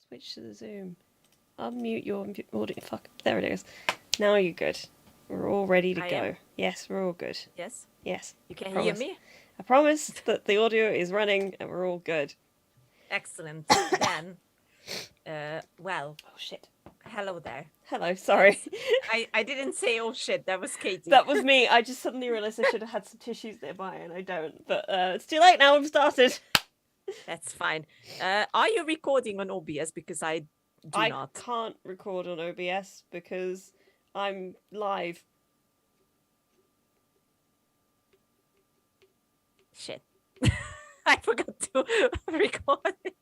Switch to the Zoom. Unmute your audio. Fuck. There it is. Now you're good. We're all ready to go. Am? Yes, we're all good. Yes? Yes. You can hear me? I promise that the audio is running and we're all good. Excellent. Then, well. Oh, shit. Hello there. Hello, sorry. I didn't say oh shit, that was Katie. That was me. I just suddenly realised I should have had some tissues nearby and I don't. But it's too late now, I've started. That's fine. Are you recording on OBS? Because I do not. I can't record on OBS because I'm live. Shit. I forgot to record it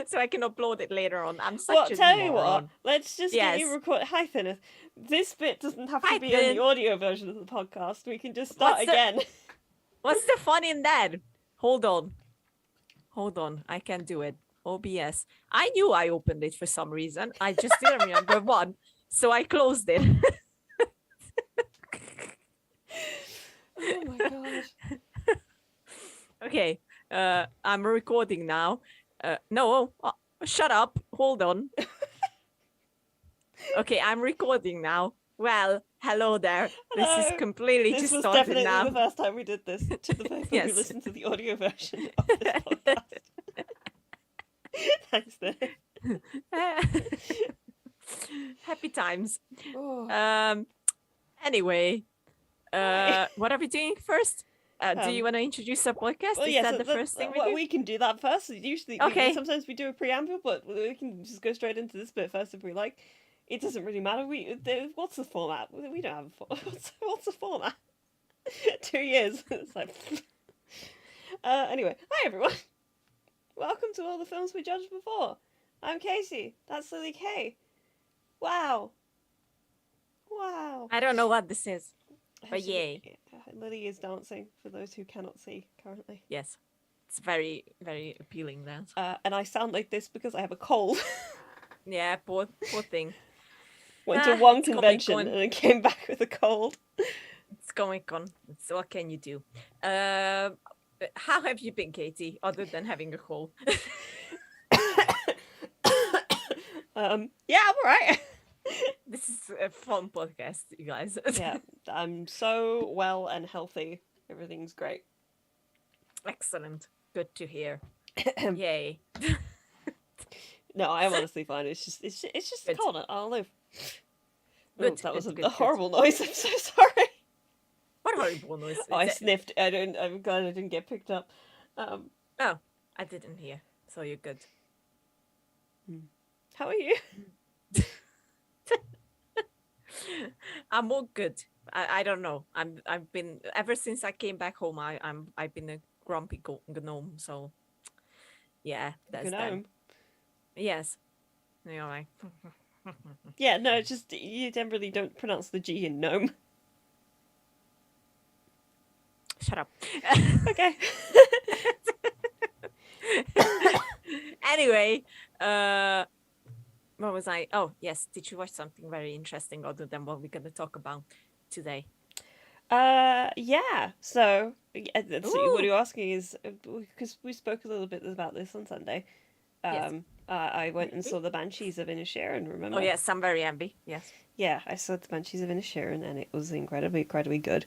so I can upload it later on. I'm such a tell moron. you what, let's just get you record. Hi, Thinneth. This bit doesn't have to be on the audio version of the podcast. We can just start again. What's the fun in that? Hold on. I can do it. OBS. I knew I opened it for some reason. I just didn't remember one. So I closed it. Oh my gosh. Okay. I'm recording now. No, shut up. Hold on. Okay, I'm recording now. Well, hello there. Hello. This is completely this just was started definitely now. the first time we did this. To the people Yes. who listen to the audio version of this podcast. Thanks, Thinneth. Happy times. Oh. Anyway, what are we doing first? Do you want to introduce our podcast? Well, Is yes, that the first thing we do? We can do that first. Usually, Okay. sometimes we do a preamble, but we can just go straight into this bit first if we like. It doesn't really matter. What's the format? We don't have a format. What's the format? 2 years. It's like. Anyway, hi everyone. Welcome to all the films we judged before. I'm Casey. That's Lily Kay. Wow. I don't know what this is, but yay. Lily is dancing for those who cannot see currently. Yes. It's very, very appealing dance. And I sound like this because I have a cold. Yeah, poor thing. Went to one it's convention Comic-Con. and then came back with a cold. It's Comic-Con. So what can you do? How have you been, Katie, other than having a cold? Yeah, I'm alright. This is a fun podcast, you guys. Yeah, I'm so well and healthy. Everything's great. Excellent. Good to hear. Yay. No, I'm honestly fine. It's just Good. cold. I'll live. Good, Ooh, that was good, a good. horrible noise. I'm so sorry. What horrible noise? Oh, I sniffed. I'm glad I didn't get picked up. Oh, I didn't hear. So you're good. How are you? I'm all good. I don't know. I've been ever since I came back home. I've been a grumpy gnome. So yeah, that's that. Gnome. Yes. You're like. Yeah, no, it's just you generally don't pronounce the G in gnome. Shut up. Okay. Anyway, what was I? Oh, yes. Did you watch something very interesting other than what we're going to talk about today? Yeah. So, let's see, what Ooh. you're asking is because we spoke a little bit about this on Sunday. Yes. I went and saw the Banshees of Inisherin. Remember? Oh yes, I'm very envy. Yes. Yeah, I saw the Banshees of Inisherin, and it was incredibly good.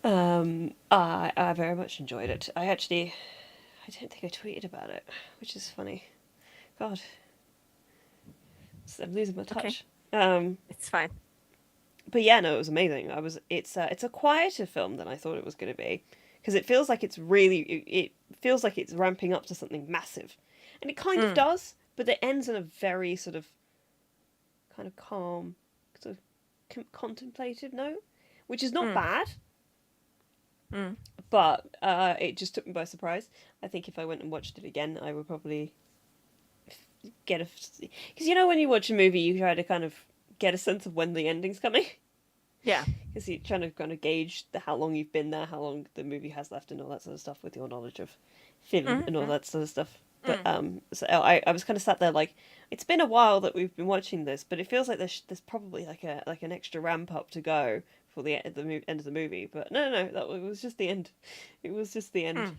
I very much enjoyed it. I don't think I tweeted about it, which is funny. God, I'm losing my touch. It's fine. But yeah, no, it was amazing. It's a quieter film than I thought it was going to be, because it feels like it feels like it's ramping up to something massive, and it kind of does. But it ends in a very sort of kind of calm, sort of contemplative note, which is not bad. But it just took me by surprise. I think if I went and watched it again, I would probably get because when you watch a movie, you try to kind of get a sense of when the ending's coming. Yeah. Because you're trying to kind of gauge how long you've been there, how long the movie has left, and all that sort of stuff with your knowledge of film and all that sort of stuff. But so I was kind of sat there like, it's been a while that we've been watching this, but it feels like there's probably like an extra ramp up to go for the end of the movie. But no, it was just the end. It was just the end.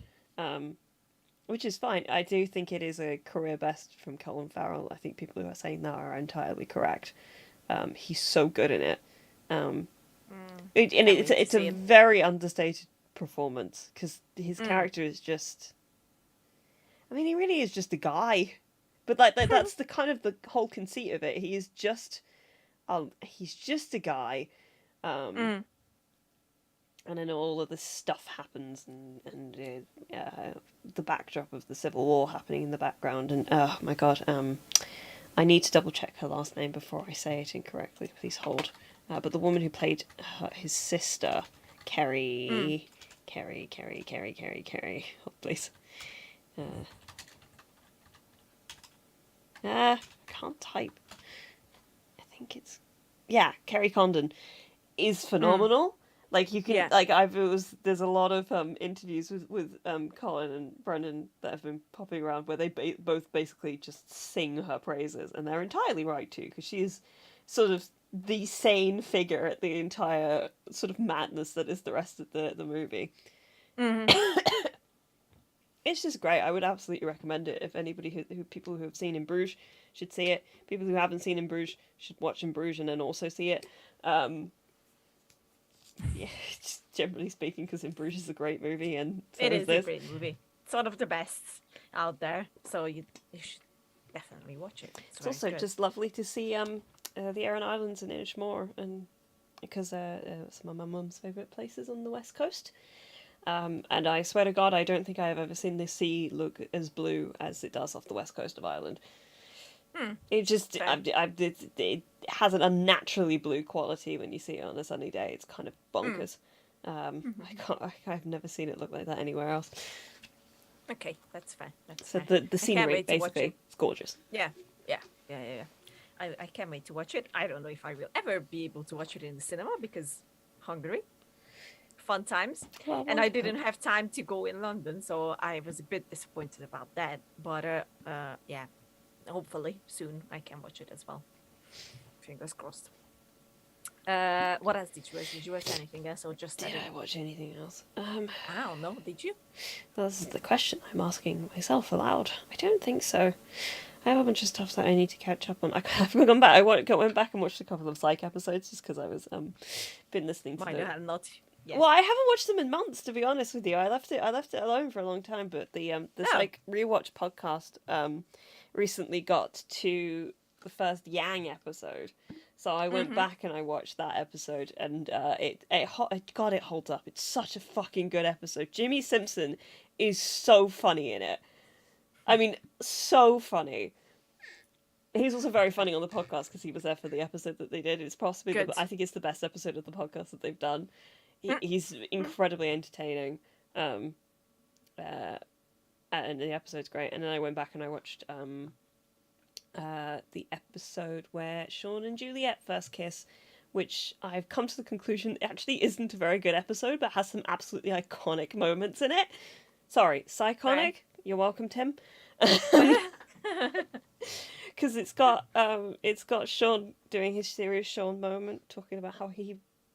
which is fine. I do think it is a career best from Colin Farrell. I think people who are saying that are entirely correct. He's so good in it. It's a very understated performance because his character is just. I mean, he really is just a guy, but that's the kind of the whole conceit of it. He is just, he's just a guy, and then all of this stuff happens, and the backdrop of the Civil War happening in the background, and oh my god, I need to double check her last name before I say it incorrectly. Please hold. But the woman who played his sister, Carrie, hold please. Can't type. I think it's Carrie Condon is phenomenal. Like you can there's a lot of interviews with Colin and Brendan that have been popping around where they both basically just sing her praises, and they're entirely right too, because she is sort of the sane figure at the entire sort of madness that is the rest of the movie. It's just great. I would absolutely recommend it. If anybody who people who have seen In Bruges should see it. People who haven't seen In Bruges should watch In Bruges and then also see it. Just generally speaking, because In Bruges is a great movie, and so it is this. a great movie. It's one of the best out there, so you should definitely watch it. It's also just lovely to see the Aran Islands and Inishmore, and because it's one of my mum's favourite places on the west coast. And I swear to God, I don't think I have ever seen the sea look as blue as it does off the west coast of Ireland. It just it has an unnaturally blue quality when you see it on a sunny day. It's kind of bonkers. I've never seen it look like that anywhere else. Okay, that's fine. So the scenery, basically, it's gorgeous. Yeah. I can't wait to watch it. I don't know if I will ever be able to watch it in the cinema because Hungary. Fun times. Well, and I didn't have time to go in London, so I was a bit disappointed about that. But hopefully soon I can watch it as well. Fingers crossed. What else did you watch? Did you watch anything else, or just did I watch anything else? I don't know. Did you? Well, this is the question I'm asking myself aloud. I don't think so. I have a bunch of stuff that I need to catch up on. I've gone back. I went back and watched a couple of Psych episodes just because I was been listening to them. Not. Yeah. Well, I haven't watched them in months, to be honest with you. I left it alone for a long time. But the Psych rewatch podcast recently got to the first Yang episode, so I went back and I watched that episode, and it holds up. It's such a fucking good episode. Jimmy Simpson is so funny in it. I mean, so funny. He's also very funny on the podcast because he was there for the episode that they did. It's possibly, I think it's the best episode of the podcast that they've done. He's incredibly entertaining, and the episode's great. And then I went back and I watched the episode where Sean and Juliet first kiss, which I've come to the conclusion actually isn't a very good episode, but has some absolutely iconic moments in it. Sorry, psychonic. Right. You're welcome, Tim. Because it's got Sean doing his serious Sean moment, talking about how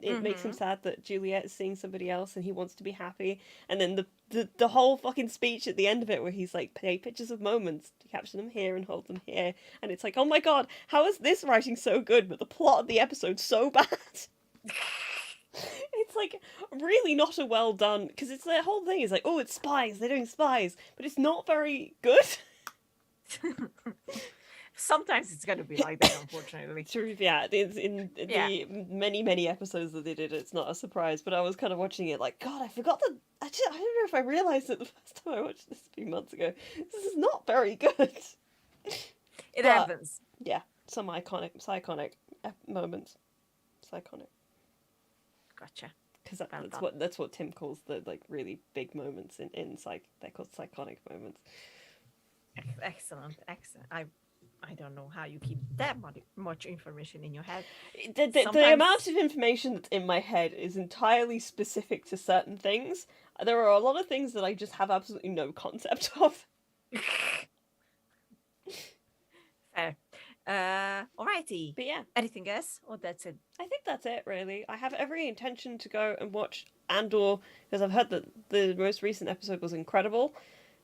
it makes him sad that Juliet is seeing somebody else and he wants to be happy, and then the whole fucking speech at the end of it where he's like, take pictures of moments, capture them here and hold them here, and it's like, oh my god, how is this writing so good but the plot of the episode so bad? It's like really not a well done, because it's the whole thing is like, oh, it's spies, they're doing spies, but it's not very good. Sometimes it's going to be like that, unfortunately. True, yeah. In the many episodes that they did, it's not a surprise. But I was kind of watching it like, God, I forgot that. I don't know if I realised it the first time I watched this a few months ago. This is not very good. It happens. Yeah, some iconic moments. Psychonic. Gotcha. Because that's what Tim calls the like really big moments in Psych. They're called psychonic moments. Excellent. I don't know how you keep that much information in your head. The amount of information that's in my head is entirely specific to certain things. There are a lot of things that I just have absolutely no concept of. Fair. Alrighty. But yeah. Anything else? Or that's it? I think that's it, really. I have every intention to go and watch Andor, because I've heard that the most recent episode was incredible.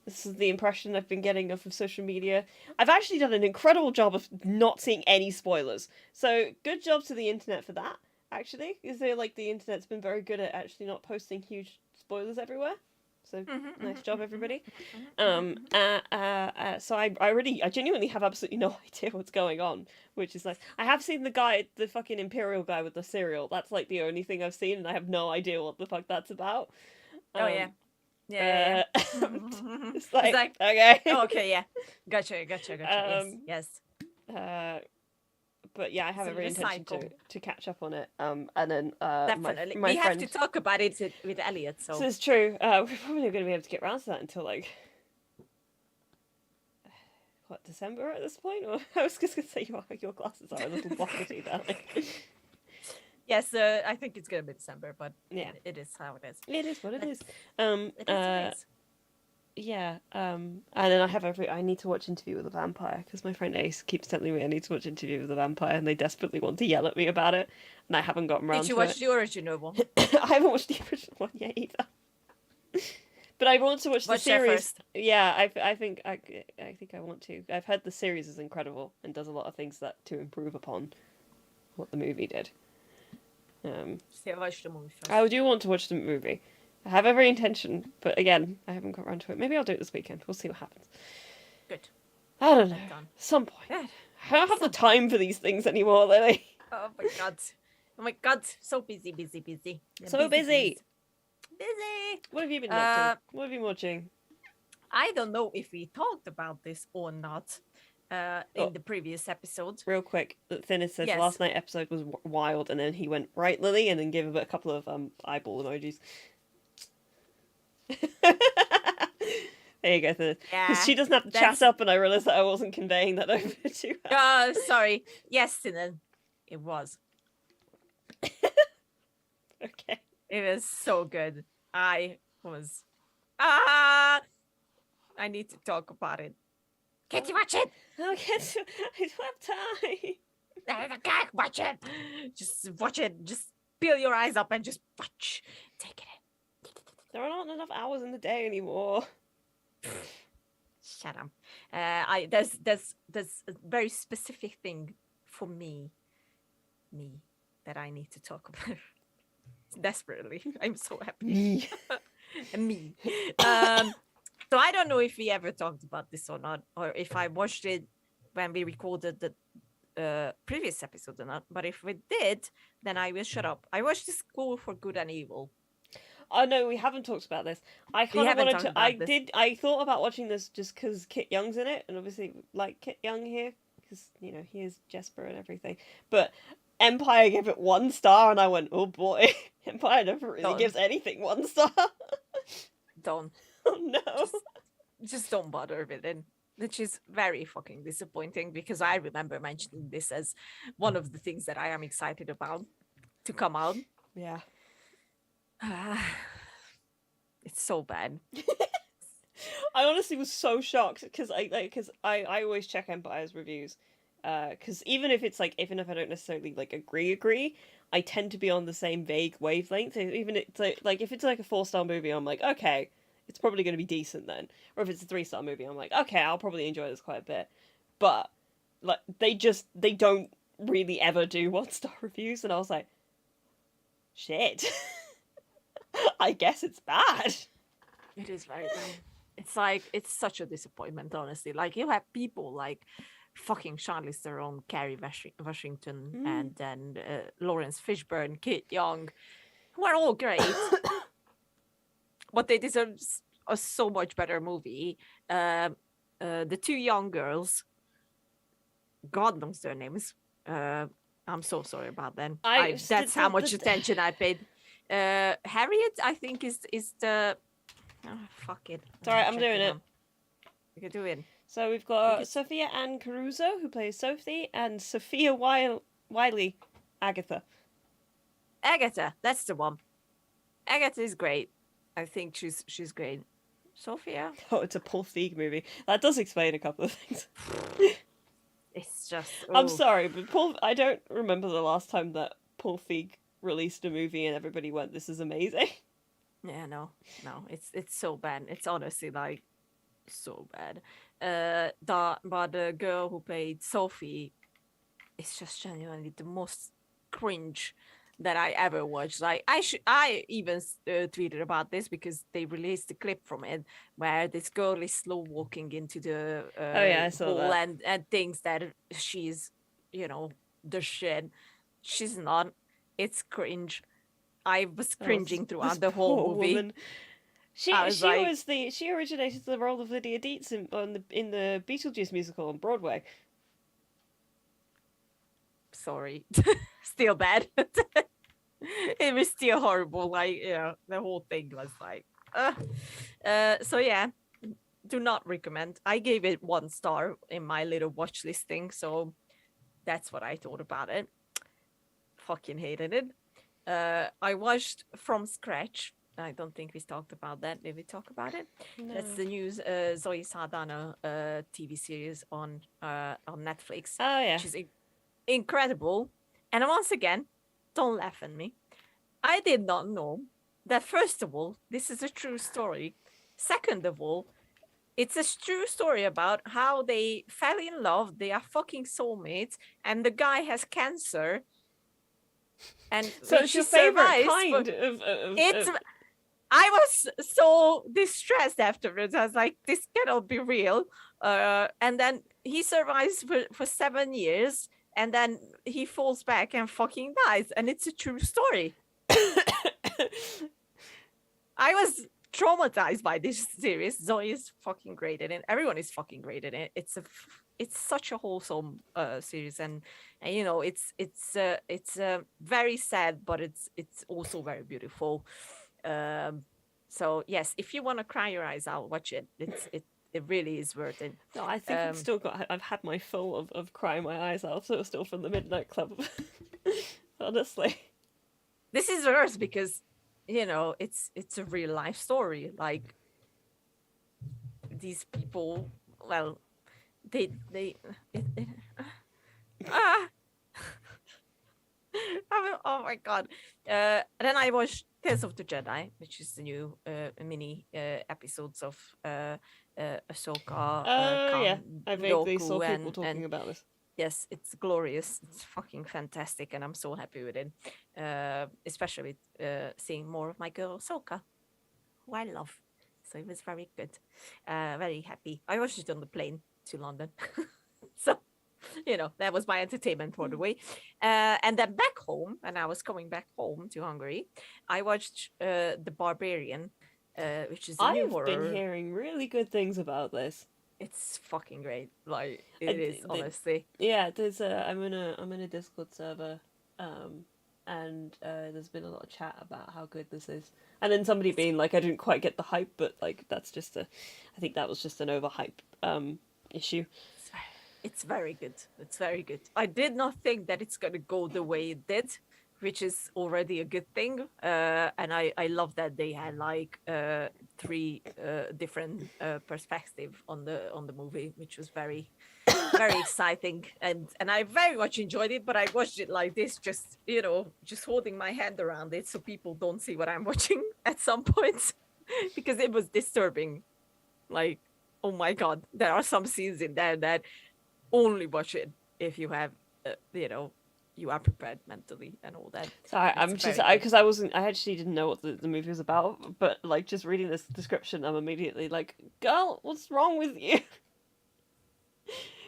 This is the impression I've been getting of social media. I've actually done an incredible job of not seeing any spoilers. So good job to the internet for that. Actually, is there like the internet's been very good at actually not posting huge spoilers everywhere. So nice job, everybody. So I genuinely have absolutely no idea what's going on, which is nice. I have seen the fucking Imperial guy with the cereal. That's like the only thing I've seen, and I have no idea what the fuck that's about. Oh yeah. Yeah. It's like okay. Oh, okay, yeah. Gotcha. Yes. But yeah, I have every intention to catch up on it. And then definitely my we friend... have to talk about it with Elliot. So it's true. We're probably not going to be able to get around to that until like what, December at this point? Or I was just going to say your glasses are a little blockety, darling. Yes, I think it's going to be December, but yeah, it is how it is. It is what it is. It is. Yeah, and then I need to watch Interview with a Vampire, because my friend Ace keeps telling me I need to watch Interview with a Vampire, and they desperately want to yell at me about it, and I haven't gotten around to it. Did you watch the original one? I haven't watched the original one yet either. But I want to watch the series. Yeah, I think I want to. I've heard the series is incredible and does a lot of things to improve upon what the movie did. So watch the movie first. I do want to watch the movie. I have every intention, but again, I haven't got around to it. Maybe I'll do it this weekend. We'll see what happens. Good. I don't know. At some point. Yeah. I don't have the time for these things anymore, Lily. Oh my god. So busy. So busy. Busy. What have you been up to? What have you been watching? I don't know if we talked about this or not in the previous episode. Real quick, Thinness says last night episode was wild, and then he went, right, Lily, and then gave a couple of eyeball emojis. There you go, Thinness. Because she doesn't have to chat up, and I realised that I wasn't conveying that over to her. Oh, sorry. Yes, Thinness. It was. Okay. It was so good. I need to talk about it. Can't you watch it? I don't have time. I can't watch it. Just watch it. Just peel your eyes up and just watch. Take it in. There are not enough hours in the day anymore. Shut up. There's a very specific thing for me that I need to talk about. Desperately. I'm so happy. Me. So I don't know if we ever talked about this or not, or if I watched it when we recorded the previous episode or not. But if we did, then I will shut up. I watched The School for Good and Evil. Oh no, we haven't talked about this. I kind of wanted to. I thought about watching this just because Kit Young's in it, and obviously like Kit Young here because he is Jesper and everything. But Empire gave it 1 star, and I went, oh boy, Empire never really gives anything 1 star. Don't. Oh no. Just don't bother with it. Which is very fucking disappointing because I remember mentioning this as one of the things that I am excited about to come out. Yeah. It's so bad. I honestly was so shocked because I always check Empire's reviews. Because even if I don't necessarily like agree, I tend to be on the same vague wavelength. Even it's like if it's like a 4-star movie, I'm like, okay, it's probably going to be decent then. Or if it's a 3-star movie, I'm like, okay, I'll probably enjoy this quite a bit. But like they don't really ever do 1-star reviews, and I was like, shit. I guess it's bad. It is very bad. It's like, it's such a disappointment, honestly. Like, you have people like fucking Charlize Theron, Kerry Washington, and then Lawrence Fishburne, Kit Young, who are all great. But they deserve a so much better movie. The 2 young girls, God knows their names. I'm so sorry about them. That's how much attention I paid. Harriet, I think, is the... Oh, fuck it. It's alright, I'm doing it. You can do it. So we've got Sophia Ann Caruso, who plays Sophie, and Sophia Wiley, Agatha. Agatha, that's the one. Agatha is great. I think she's great. Sophia? Oh, it's a Paul Feig movie. That does explain a couple of things. It's just... I'm sorry, but I don't remember the last time that Paul Feig released a movie and everybody went, this is amazing. Yeah, no, it's so bad. It's honestly like, so bad. But the girl who played Sophie is just genuinely the most cringe that I ever watched. Like I even tweeted about this because they released a clip from it where this girl is slow walking into the Oh yeah, I saw hall that. and thinks that she's, the shit. She's not. It's cringe. I was Oh, cringing this throughout the whole poor movie. woman. I was like, She originated the role of Lydia Dietz in the Beetlejuice musical on Broadway. sorry, still bad. It was still horrible. Like, the whole thing was like, so yeah, do not recommend. I gave it 1 star in my little watch listing, so that's what I thought about it. Fucking hated it. I watched From Scratch. I don't think we talked about that. Did we talk about it? No. That's the new Zoe Saldana TV series on Netflix, Oh yeah. which is incredible. And once again, don't laugh at me. I did not know that, first of all, this is a true story. Second of all, it's a true story about how they fell in love. They are fucking soulmates, and the guy has cancer. And So which it's your she favorite survives. kind It's. of... I was so distressed afterwards. I was like, this cannot be real. And then he survives for 7 years, and then he falls back and fucking dies. And it's a true story. I was traumatized by this series. Zoe is fucking great in it. Everyone is fucking great in it. It's such a wholesome series, and it's very sad, but it's also very beautiful. So yes, if you want to cry your eyes out, watch it. It really is worth it. No, I think I've had my fill of crying my eyes out, so still from the Midnight Club. Honestly. This is worse because it's a real life story. Like, these people, well, ah. Oh my god. Then I watched Tales of the Jedi, which is the new mini episodes of Ahsoka, Yeah. Khan, I vaguely Dooku, saw people and talking about this. yes, it's glorious. It's fucking fantastic, and I'm so happy with it. Especially with seeing more of my girl Ahsoka, who I love. So it was very good. Very happy. I watched it on the plane to London. So, that was my entertainment for the way. And then back home, and I was coming back home to Hungary, I watched The Barbarian, which is a new horror. I've been hearing really good things about this. It's fucking great. Like, it is, honestly. Yeah, I'm in a Discord server, and there's been a lot of chat about how good this is. And then somebody being like, I didn't quite get the hype, but like I think that was just an overhype issue. It's very good. It's very good. I did not think that it's going to go the way it did, which is already a good thing. And I love that they had like 3 different perspectives on the movie, which was very, very exciting. And I very much enjoyed it, but I watched it like this, just holding my hand around it so people don't see what I'm watching at some points, because it was disturbing. Like, oh my God, there are some scenes in there that only watch it if you have, you are prepared mentally and all that. So I'm just because I actually didn't know what the movie was about, but like just reading this description, I'm immediately like, girl, what's wrong with you?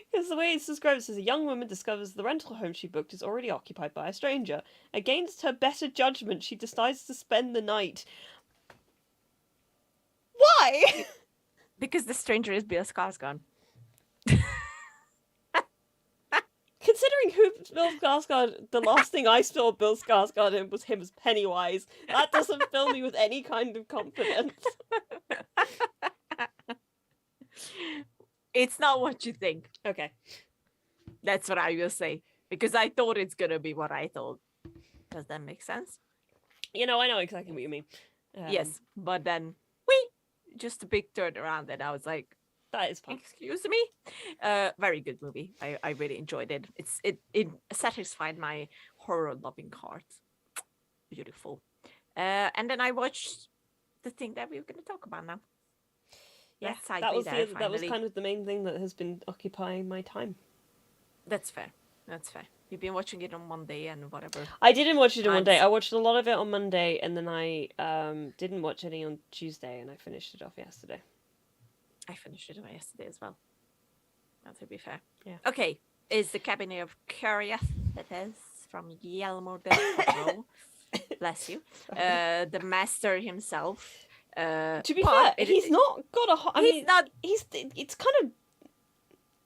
Because the way it's described, it says a young woman discovers the rental home she booked is already occupied by a stranger. Against her better judgment, she decides to spend the night. Why? Because the stranger is Bill Skarsgård. Considering who Bill Skarsgård, the last thing I saw Bill Skarsgård in was him as Pennywise. That doesn't fill me with any kind of confidence. It's not what you think. Okay. That's what I will say. Because I thought it's going to be what I thought. Does that make sense? I know exactly what you mean. Yes, but then, just a big turnaround, and I was like, that is fun. Excuse me? Very good movie. I really enjoyed it. It satisfied my horror-loving heart. Beautiful. And then I watched the thing that we were going to talk about now. let's side that be was there. that was Finally, kind of the main thing that has been occupying my time. that's fair. That's fair. You've been watching it on Monday and whatever. I didn't watch it in one day. Times. I watched a lot of it on Monday, and then I didn't watch any on Tuesday, and I finished it off yesterday. I finished it yesterday as well. Now, to be fair. Yeah. Okay. Is the Cabinet of Curiosities from Guillermo del Toro. Bless you. The master himself. To be fair, he's not got a. I mean, not. It's kind of.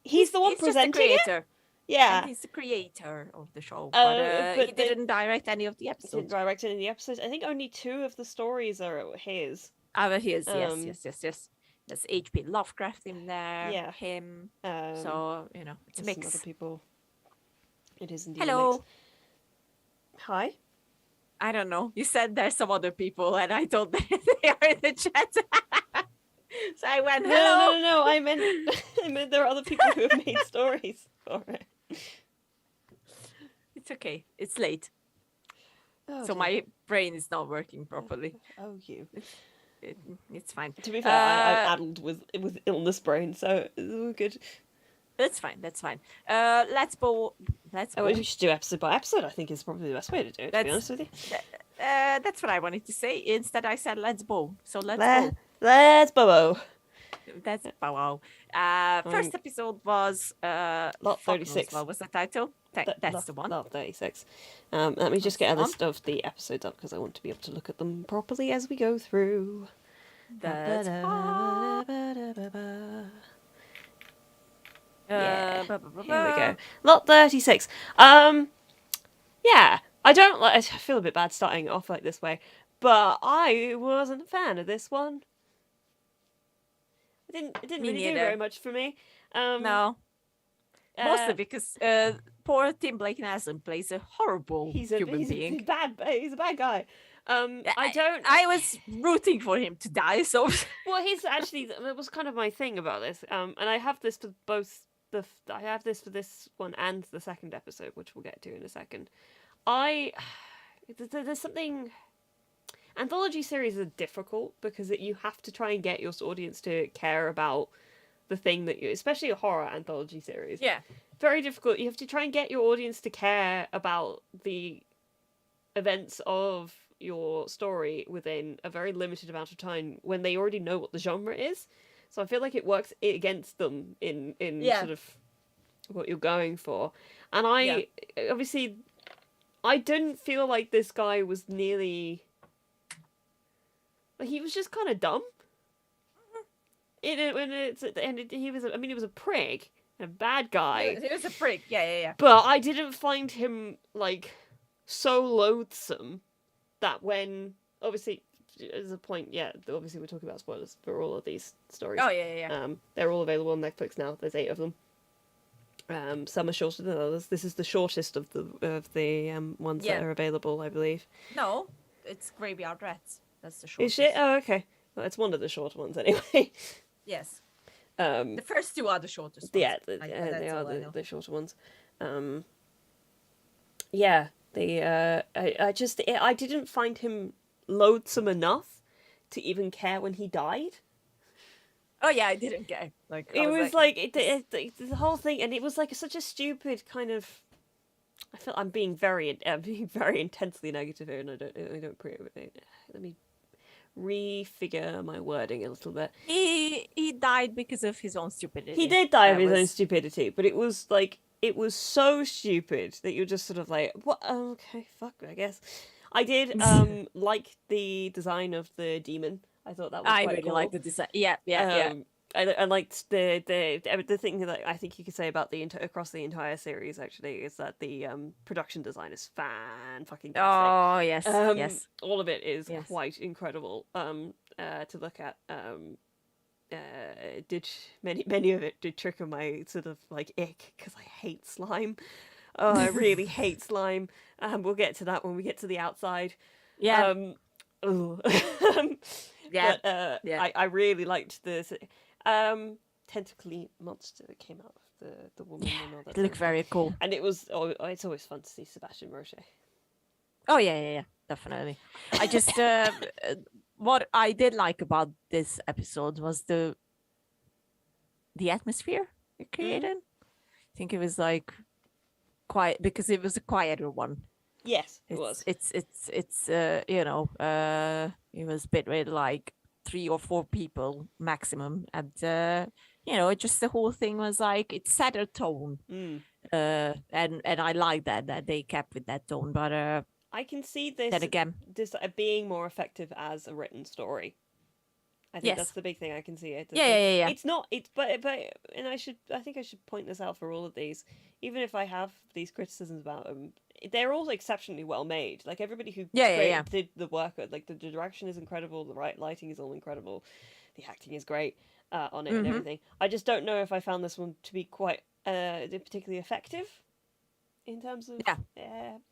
He's the one He's presenting just the creator. it. Yeah. And he's the creator of the show, but he didn't direct any of the He episodes. didn't direct any of the episodes. I think only 2 of the stories are his. But he is, yes. There's H.P. Lovecraft in there. Yeah. Him. So it's a mix. Some other people. It is indeed. Hello. A mix. Hi. I don't know. You said there's some other people, and I thought that they are in the chat. So I went, hello. No. I meant there are other people who have made stories for it. It's okay. It's late. Oh, So dear. my brain is not working properly. Oh, you. It's fine. To be fair, I'm addled with illness brain, so it's all good. That's fine. Let's go. We should do episode by episode. I think is probably the best way to do it. To be honest with you. That's what I wanted to say. Instead, I said let's bow. So let's go. Let's bow. That's wow. First episode was Lot 36. What was the title? That's the one. Lot 36. Let me just get a the list of the episodes up because I want to be able to look at them properly as we go through. That's Yeah. Here we go. Lot 36. Yeah. I feel a bit bad starting off like this way, but I wasn't a fan of this one. It didn't Me really do neither. very much for me. No. Mostly because poor Tim Blake Nelson plays a horrible human being. He's a bad guy. I was rooting for him to die, so Well, that was kind of my thing about this. And I have this for both I have this for this one and the second episode, which we'll get to in a second. There's something. Anthology series are difficult because you have to try and get your audience to care about the thing that especially a horror anthology series. yeah. Very difficult. You have to try and get your audience to care about the events of your story within a very limited amount of time when they already know what the genre is. So I feel like it works against them in sort of what you're going for. And obviously, I didn't feel like this guy was nearly... Like, he was just kind of dumb. He was a prick, a bad guy. He was a prick. Yeah. But I didn't find him, like, so loathsome that when, obviously, there's a point, obviously we're talking about spoilers for all of these stories. Oh, yeah. They're all available on Netflix now. There's 8 of them. Some are shorter than others. This is the shortest of the ones that are available, I believe. No, it's Graveyard Rats. That's the shortest. Is it? Oh, okay. Well, it's one of the shorter ones anyway. Yes. The The first 2 are the shortest ones. they are the shorter ones. I didn't find him loathsome enough to even care when he died. Oh yeah, I didn't care. Like It was like the whole thing, and it was like such a stupid kind of. I feel I'm being very intensely negative here, and I don't. Let me refigure my wording a little bit. He died because of his own stupidity. He did die of his own stupidity, but it was so stupid that you're just sort of like, what? Oh, okay, fuck, I guess. I did like the design of the demon. I thought that was quite really cool. liked the design. Yeah. I liked the thing that I think you could say about across the entire series actually is that the production desigin is fucking. Oh yes, yes. All of it is quite incredible to look at. Many of it did trigger my sort of like ick because I hate slime. Oh, I really hate slime. We'll get to that when we get to the outside. Yeah. But I really liked this tentacly monster that came out of the woman and all that. It looked very cool. And it's always fun to see Sebastian Roche. Oh yeah, definitely. I just what I did like about this episode was the the atmosphere it created. I think it was like quiet because it was a quieter one. Yes, it was. It's you know, it was a bit with like 3 or 4 people maximum, and you know, it just the whole thing was like it set a tone. And I like that they kept with that tone, but I can see this then again, being more effective as a written story. I think that's the big thing I can see it. Yeah. It's not. It's but and I think I should point this out for all of these. Even if I have these criticisms about them, they're all exceptionally well made. Like everybody who did the work, like the direction is incredible, the lighting is all incredible, the acting is great on it and everything. I just don't know if I found this one to be quite particularly effective in terms of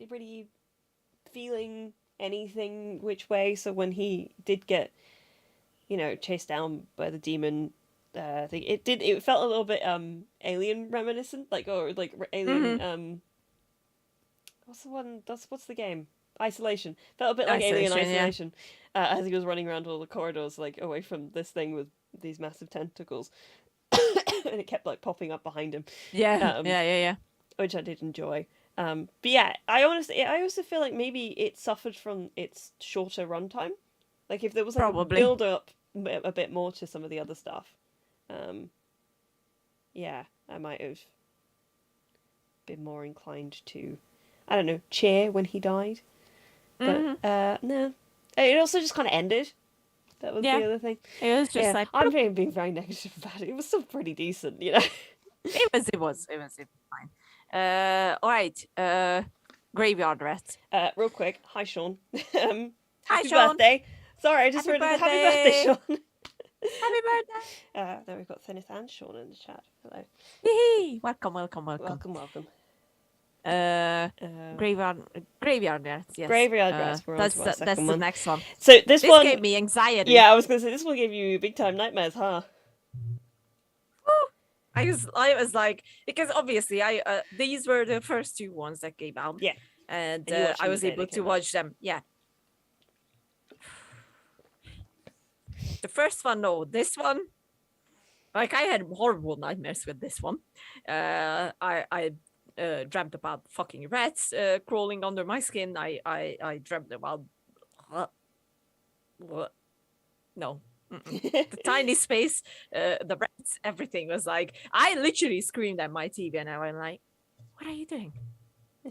really feeling anything which way. So when he did get, you know, chased down by the demon thing, it felt a little bit Alien reminiscent, like Alien what's the game, Isolation. Felt a bit like Alien Isolation. As he was running around all the corridors, like away from this thing with these massive tentacles. And it kept like popping up behind him, which I did enjoy. But yeah, I also feel like maybe it suffered from its shorter runtime. Like if there was like a build up a bit more to some of the other stuff, I might have been more inclined to, I don't know, cheer when he died. But no, it also just kind of ended. That was the other thing. It was just like I'm being very negative about it. It was still pretty decent, you know. It was fine. All right. Graveyard Rats. Real quick. Hi, Sean. Hi, happy Sean. Birthday. Sorry, I just read happy birthday, Sean. Happy birthday. Then we've got Thinneth and Sean in the chat. Hello. Yee-hee. Welcome. Welcome. Graveyard Rats. Yes. Graveyard Rats. That's the next one. So this one gave me anxiety. Yeah, I was gonna say this will give you big time nightmares, huh? I was like, because obviously these were the first 2 ones that came out. Yeah. And I was able to watch them. Yeah. The first one, no. This one, like I had horrible nightmares with this one. I dreamt about fucking rats crawling under my skin. I dreamt about no. The tiny space, the rats, everything was like, I literally screamed at my TV and I was like, what are you doing?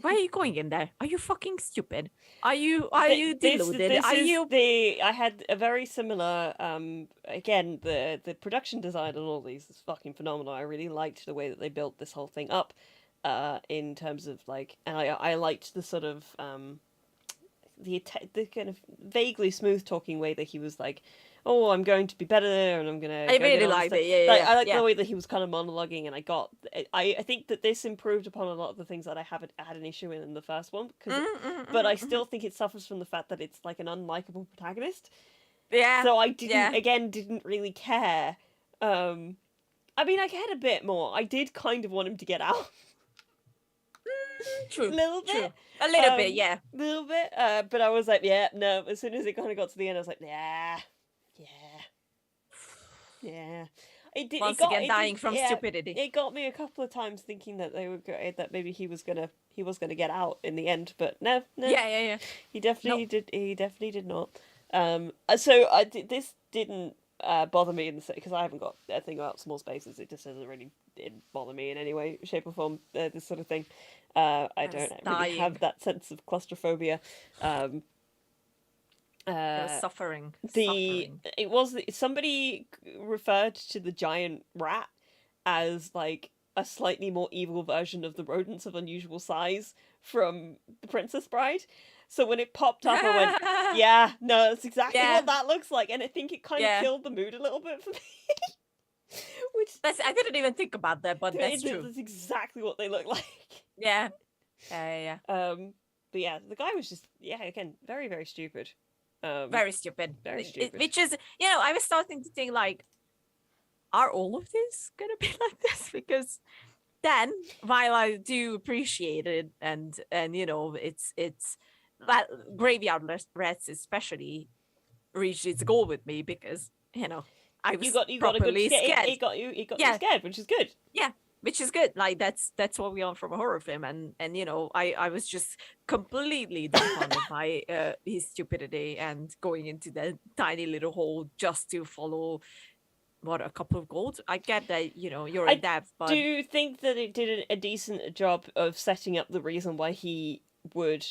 Why are you going in there? Are you fucking stupid? Are you deluded? I had a very similar again, the production design on all these is fucking phenomenal. I really liked the way that they built this whole thing up in terms of like, and I liked the sort of the kind of vaguely smooth talking way that he was like, oh, I'm going to be better, and I'm gonna. I really liked it. Yeah. I like the way that he was kind of monologuing, and I think that this improved upon a lot of the things that I had an issue in the first one, but I still think it suffers from the fact that it's like an unlikable protagonist. Yeah. So I didn't really care. I mean, I cared a bit more. I did kind of want him to get out. True. A little bit. True. A little bit, yeah. A little bit. But I was like, yeah, no. As soon as it kind of got to the end, I was like, yeah. Once again, dying from stupidity. It got me a couple of times thinking that that maybe he was gonna get out in the end, but no. Yeah. He definitely did. He definitely did not. This didn't bother me in the because I haven't got a thing about small spaces. It just doesn't really bother me in any way, shape, or form. This sort of thing. I don't really have that sense of claustrophobia. Suffering. It was somebody referred to the giant rat as like a slightly more evil version of the rodents of unusual size from The Princess Bride. So when it popped up, I went, yeah, no, that's exactly what that looks like. And I think it kind of killed the mood a little bit for me. I didn't even think about that, but that's true. That's exactly what they look like. Yeah. But yeah, the guy was just, again, very, very stupid. Very stupid. Very stupid. Which is, I was starting to think like, are all of this gonna be like this? Because then, while I do appreciate it, and it's that Graveyard Rats especially reached its goal with me because I was You got a good properly scare. scared. It got you Yeah. scared, which is good. Yeah, which is good. Like that's what we want from a horror film, and you know, I was just completely dumbfounded by his stupidity and going into that tiny little hole just to follow what, a couple of gold. I get that, you know, you're in I depth, but do you think that it did a decent job of setting up the reason why he would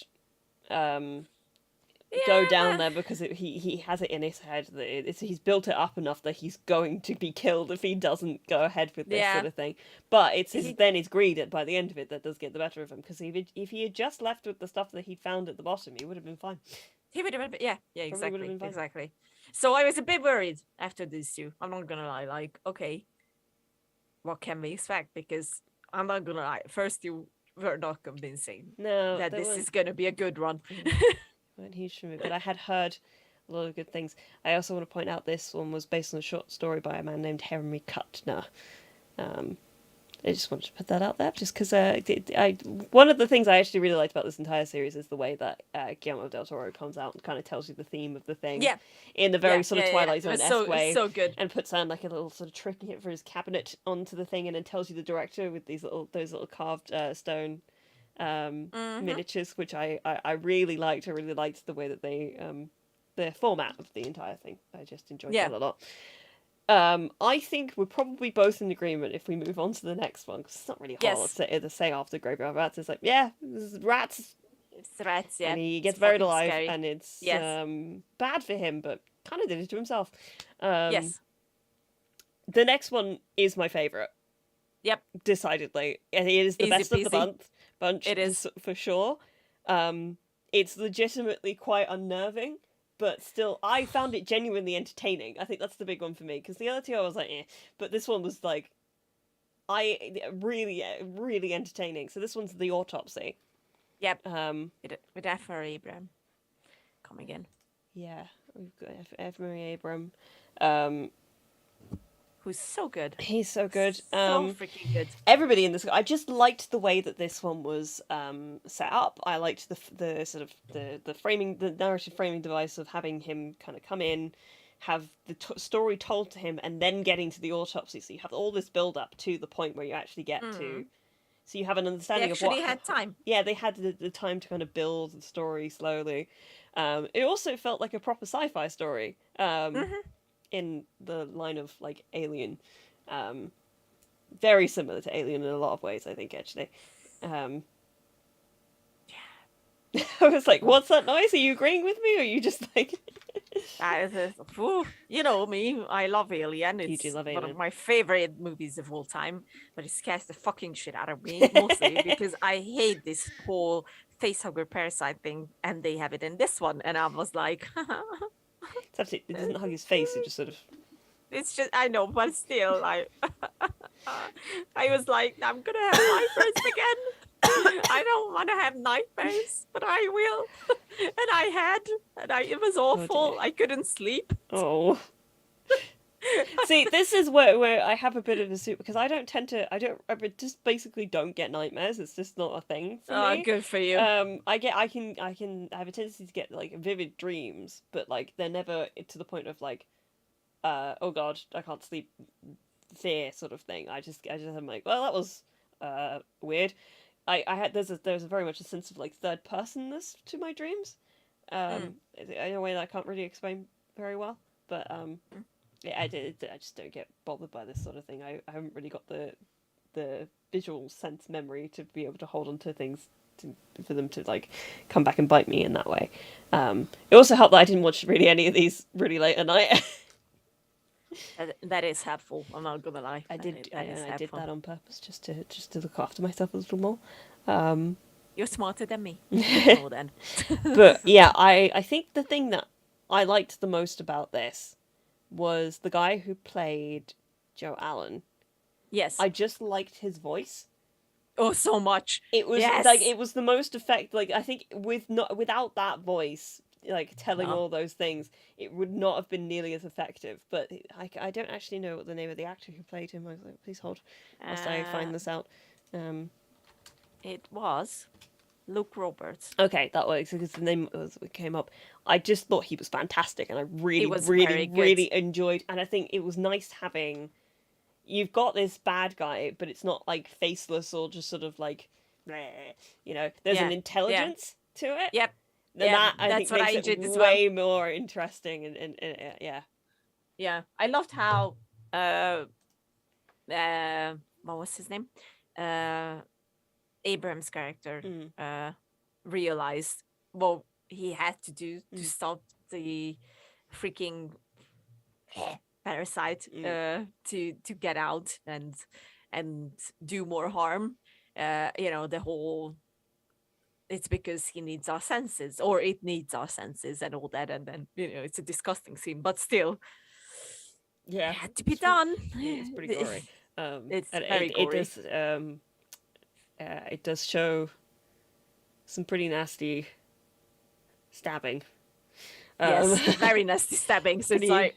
go down yeah, there, because he has it in his head that he's built it up enough that he's going to be killed if he doesn't go ahead with this yeah, sort of thing. But it's he his greed by the end of it that does get the better of him, because if he had just left with the stuff that he found at the bottom, he would have been fine. he would have been, yeah, yeah, Probably would have exactly, been fine. exactly. So I was a bit worried after these two. I'm not gonna lie. Like, okay, what can we expect? Because I'm not gonna lie. First, you were not convincing No, that they this weren't, is gonna be a good one. weren't huge for me, but I had heard a lot of good things. I also want to point out this one was based on a short story by a man named Henry Kuttner. I just wanted to put that out there, just because one of the things I actually really liked about this entire series is the way that Guillermo del Toro comes out and kind of tells you the theme of the thing, Yeah, in a very yeah, sort of yeah, Twilight It was Zone-esque way, so good. and puts down like a little sort of trinket for his cabinet onto the thing, and then tells you the director with those little carved stone miniatures, which I really liked. I really liked the way that they the format of the entire thing. I just enjoyed Yeah. that a lot. I think we're probably both in agreement if we move on to the next one, because it's not really hard to say after Graveyard Rats. It's like, yeah, this is rats, It's rats, yeah. and he It's gets buried fucking alive, scary. and it's Yes. bad for him, but kind of did it to himself. Yes. The next one is my favorite. Yep. Decidedly, it is the Easy best of the peasy. bunch. It is. For sure. It's legitimately quite unnerving, but still, I found it genuinely entertaining. I think that's the big one for me, because the other two I was like, eh, but this one was like, really entertaining. So this one's The Autopsy. Yep. With F.R. Abram. Come again. Yeah, we've got F. Murray Abram. Who's so good. He's so good. So freaking good. Everybody in this, I just liked the way that this one was set up. I liked the sort of the framing, the narrative framing device of having him kind of come in, have the story told to him, and then getting to the autopsy. So you have all this build up to the point where you actually get to. So you have an understanding of what. They actually had time. Yeah, they had the time to kind of build the story slowly. It also felt like a proper sci-fi story. In the line of like Alien, very similar to Alien in a lot of ways, I think, actually. Yeah. I was like, what's that noise? Are you agreeing with me, or are you just like... You know me, I love Alien. It's do love one Alien. of my favorite movies of all time, but it scares the fucking shit out of me, mostly because I hate this whole facehugger parasite thing, and they have it in this one, and I was like... It's absolutely, it doesn't hug his face, it just sort of... It's just, I know, but still, I was like, I'm gonna have nightmares again. I don't want to have nightmares, but I will. And I had, it was awful. I couldn't sleep. Oh. See, this is where I have a bit of a suit, because I just basically don't get nightmares. It's just not a thing for me. Good for you. I have a tendency to get like vivid dreams, but like they're never to the point of like, oh god, I can't sleep, fear sort of thing. I just am like, well, that was weird. There's a very much a sense of like third personness to my dreams, in a way that I can't really explain very well, but yeah, I just don't get bothered by this sort of thing. I haven't really got the visual sense memory to be able to hold on to things for them to like come back and bite me in that way. It also helped that I didn't watch really any of these really late at night. That is helpful. I'm not gonna lie. I did helpful. that on purpose, just to look after myself a little more. You're smarter than me. Oh, then. But yeah, I think the thing that I liked the most about this was the guy who played Joe Allen. Yes. I just liked his voice. Oh, so much. It was like it was the most effect. Like I think without that voice, like telling all those things, it would not have been nearly as effective. But I don't actually know what the name of the actor who played him. I was like, please hold whilst I find this out. It was Luke Roberts. Okay, that works because the name came up. I just thought he was fantastic, and I He really, was really, very good. really enjoyed. And I think it was nice having. You've got this bad guy, but it's not like faceless or just sort of like, bleh, there's an Yeah, yeah, intelligence to it. yep, And yeah. that I That's think what I makes it enjoyed as well. way more interesting. And yeah, Yeah, I loved how what was his name? Uh, Abraham's character mm, realized what he had to do to mm, stop the freaking parasite mm. to get out and do more harm. The whole it's because he needs our senses or it needs our senses and all that, and then it's a disgusting scene, but still it Yeah, had to be done. it's pretty gory. It's And very it gory. does it does show some pretty nasty stabbing. Yes, very nasty stabbing. So it's like,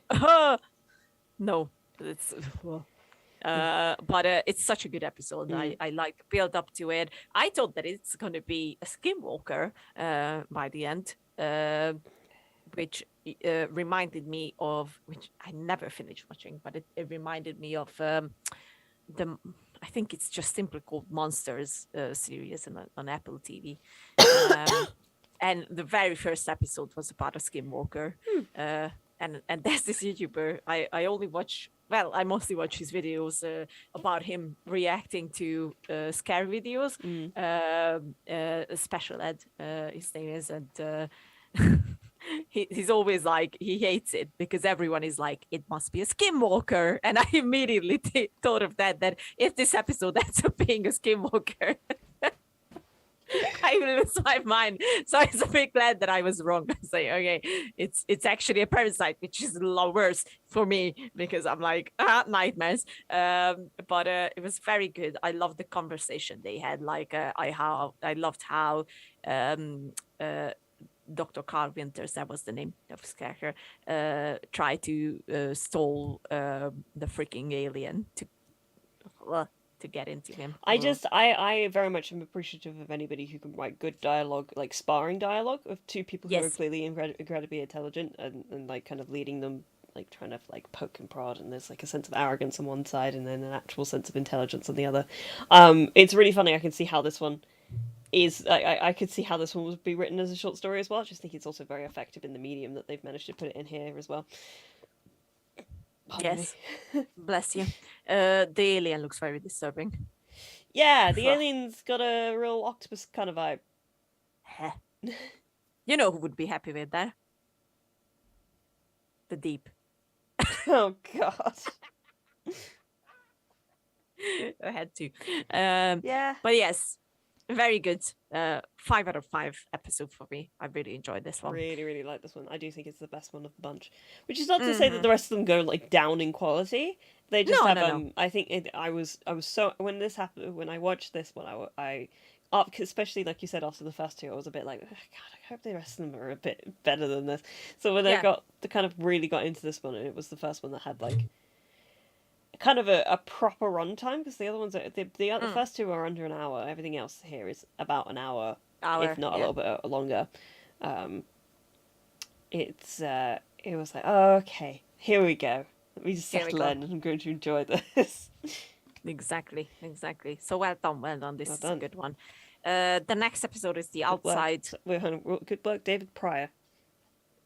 no, it's well. But it's such a good episode. I like the build up to it. I thought that it's going to be a skinwalker by the end, which reminded me of, which I never finished watching, but it reminded me of the, I think it's just simply called Monsters series on Apple TV. And the very first episode was about a skinwalker. And there's this YouTuber. I only watch, well, I mostly watch his videos about him reacting to scary videos. Special Ed, his name is, and he's always like, he hates it because everyone is like, it must be a skinwalker. And I immediately thought of that if this episode ends up being a skinwalker, I will lose my mind. So I'm so very glad that I was wrong. I say, okay, it's actually a parasite, which is a lot worse for me because I'm like, nightmares. But it was very good. I loved the conversation they had. Like I loved how Dr. Carl Winters, that was the name of his character, tried to stall the freaking alien to get into him. I very much am appreciative of anybody who can write good dialogue, like sparring dialogue of two people who are Yes. clearly incredibly intelligent and like kind of leading them, like trying to like poke and prod, and there's like a sense of arrogance on one side and then an actual sense of intelligence on the other. It's really funny. I can see how this one is. I could see how this one would be written as a short story as well. I just think it's also very effective in the medium that they've managed to put it in here as well. Yes. Bless you. The alien looks very disturbing. Yeah, the alien's got a real octopus kind of vibe. You know who would be happy with that? The Deep. Oh god. I had to. Yeah. But yes, very good. 5 out of 5 episode for me. I really enjoyed this one. Really, really like this one. I do think it's the best one of the bunch. Which is not to say that the rest of them go like down in quality. They just have No. I think I was so when this happened, when I watched this one, I especially like you said after the first two, I was a bit like, oh, God, I hope the rest of them are a bit better than this. So when I kind of really got into this one, and it was the first one that had like kind of a proper runtime, because the other ones are the first two are under an hour. Everything else here is about an hour, if not a little bit longer. It was like, oh, okay, here we go. Let me just settle in, and I'm going to enjoy this. Exactly. So well done. This is a good one. The next episode is The Outside. Good work, David Pryor.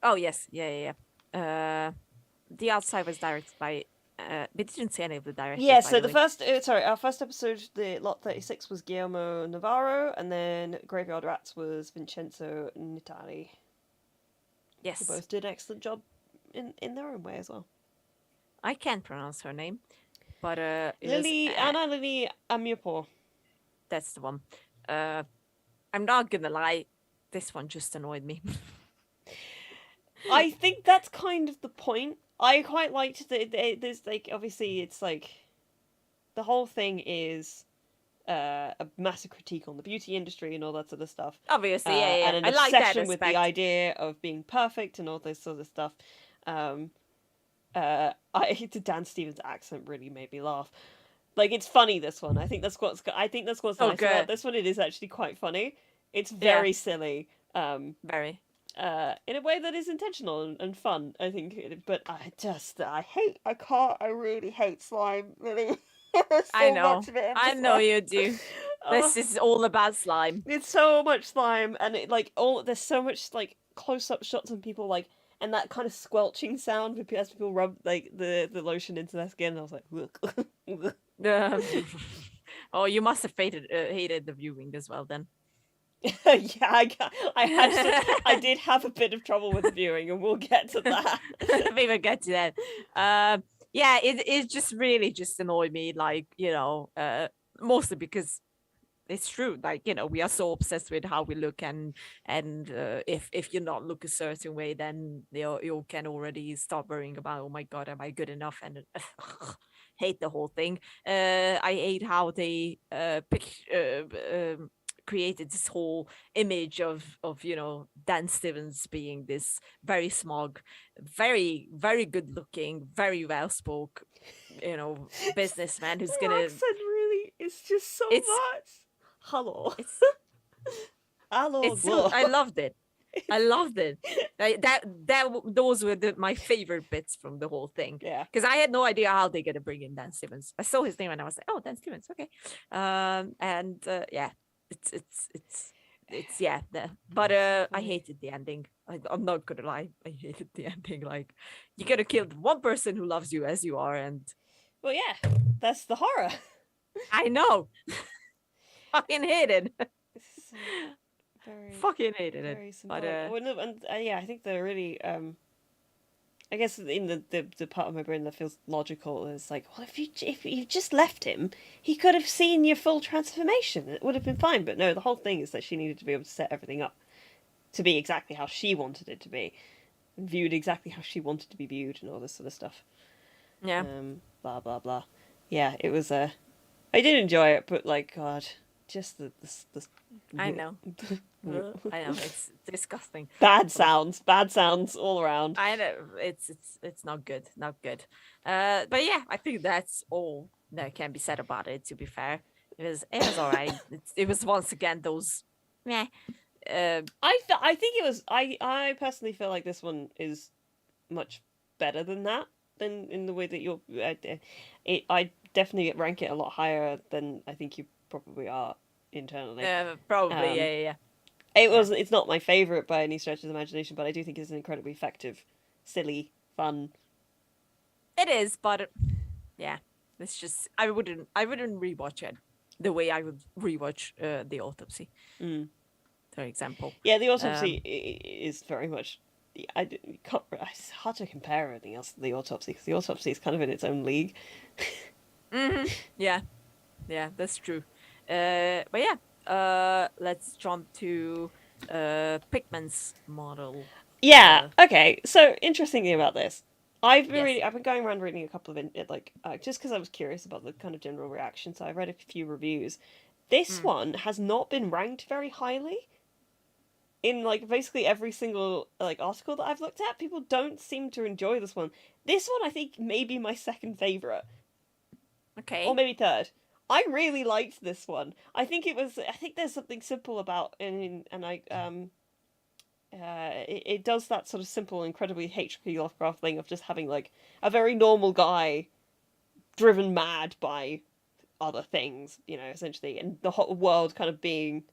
Oh yes, yeah. The Outside was directed by. We didn't see any of the directors. Yeah, so our first episode, the Lot 36, was Guillermo Navarro, and then Graveyard Rats was Vincenzo Nitali. Yes. They both did an excellent job in their own way as well. I can't pronounce her name, but Anna Lily Amirpour. That's the one. I'm not gonna lie, this one just annoyed me. I think that's kind of the point. I quite liked that there's like, obviously it's like the whole thing is a massive critique on the beauty industry and all that sort of stuff. Obviously, yeah. And an obsession like that with the idea of being perfect and all this sort of stuff. Dan Stevens' accent really made me laugh. Like, it's funny, this one. I think that's what's nice about this one. It is actually quite funny. It's Yeah, very silly. very. In a way that is intentional and fun, I think. But I really hate slime, really. There's I so much know. of it. I'm I just know like, you do. oh, This is all about slime. it's so much slime, and there's so much like close-up shots of people like, and that kind of squelching sound as people rub like the lotion into their skin. I was like, look. Uh, oh, you must have hated the viewing as well then. Yeah, I did have a bit of trouble with the viewing, and we'll get to that. We will get to that. Yeah, it just really just annoyed me, like, mostly because it's true. Like, we are so obsessed with how we look, and if you not look a certain way, then you can already start worrying about, oh my God, am I good enough? And hate the whole thing. I hate how they created this whole image of Dan Stevens being this very smug, very very good looking, very well spoke, businessman who's Your gonna. accent really is just so It's much. Hello. it's Hello. it's so I loved it. I loved it. Those were my favorite bits from the whole thing. Yeah. Because I had no idea how they're gonna bring in Dan Stevens. I saw his name and I was like, oh, Dan Stevens, okay. Yeah, it's yeah. But I hated the ending. I'm not gonna lie, I hated the ending. Like, you gotta kill one person who loves you as you are, and Well, yeah, that's the horror. I know. Fucking hated. It's very, Fucking hated it. very But symbolic. Well, no, and yeah, I think they're really. I guess in the part of my brain that feels logical is like, well, if you just left him, he could have seen your full transformation. It would have been fine. But no, the whole thing is that she needed to be able to set everything up to be exactly how she wanted it to be, and viewed exactly how she wanted to be viewed, and all this sort of stuff. yeah. Blah blah blah. Yeah, it was a. I did enjoy it, but like God, just the I know. I know, it's disgusting. bad sounds all around. I know it's not good, not good. But yeah, I think that's all that can be said about it. To be fair, it was all right. It was once again those, meh. I think it was. I personally feel like this one is much better than that. Than in the way that you're. I definitely rank it a lot higher than I think you probably are internally. Probably, Um, yeah. It's not my favorite by any stretch of the imagination, but I do think it's an incredibly effective, silly, fun. It is, but yeah, it's just I wouldn't rewatch it the way I would rewatch The Autopsy, Mm. for example. Yeah, the autopsy is very much. It's hard to compare anything else to the autopsy because the autopsy is kind of in its own league. Yeah, that's true. But yeah, let's jump to Pigment's model. Yeah. Okay. So interesting thing about this, I've been Yes. I've been going around reading a couple of just because I was curious about the kind of general reaction. So I read a few reviews. This one has not been ranked very highly in like basically every single like article that I've looked at. People don't seem to enjoy this one. This one I think may be my second favorite, Okay. or maybe third. I really liked this one. I think there's something simple about it does that sort of simple, incredibly H.P. Lovecraft thing of just having like a very normal guy driven mad by other things, essentially, and the whole world kind of being.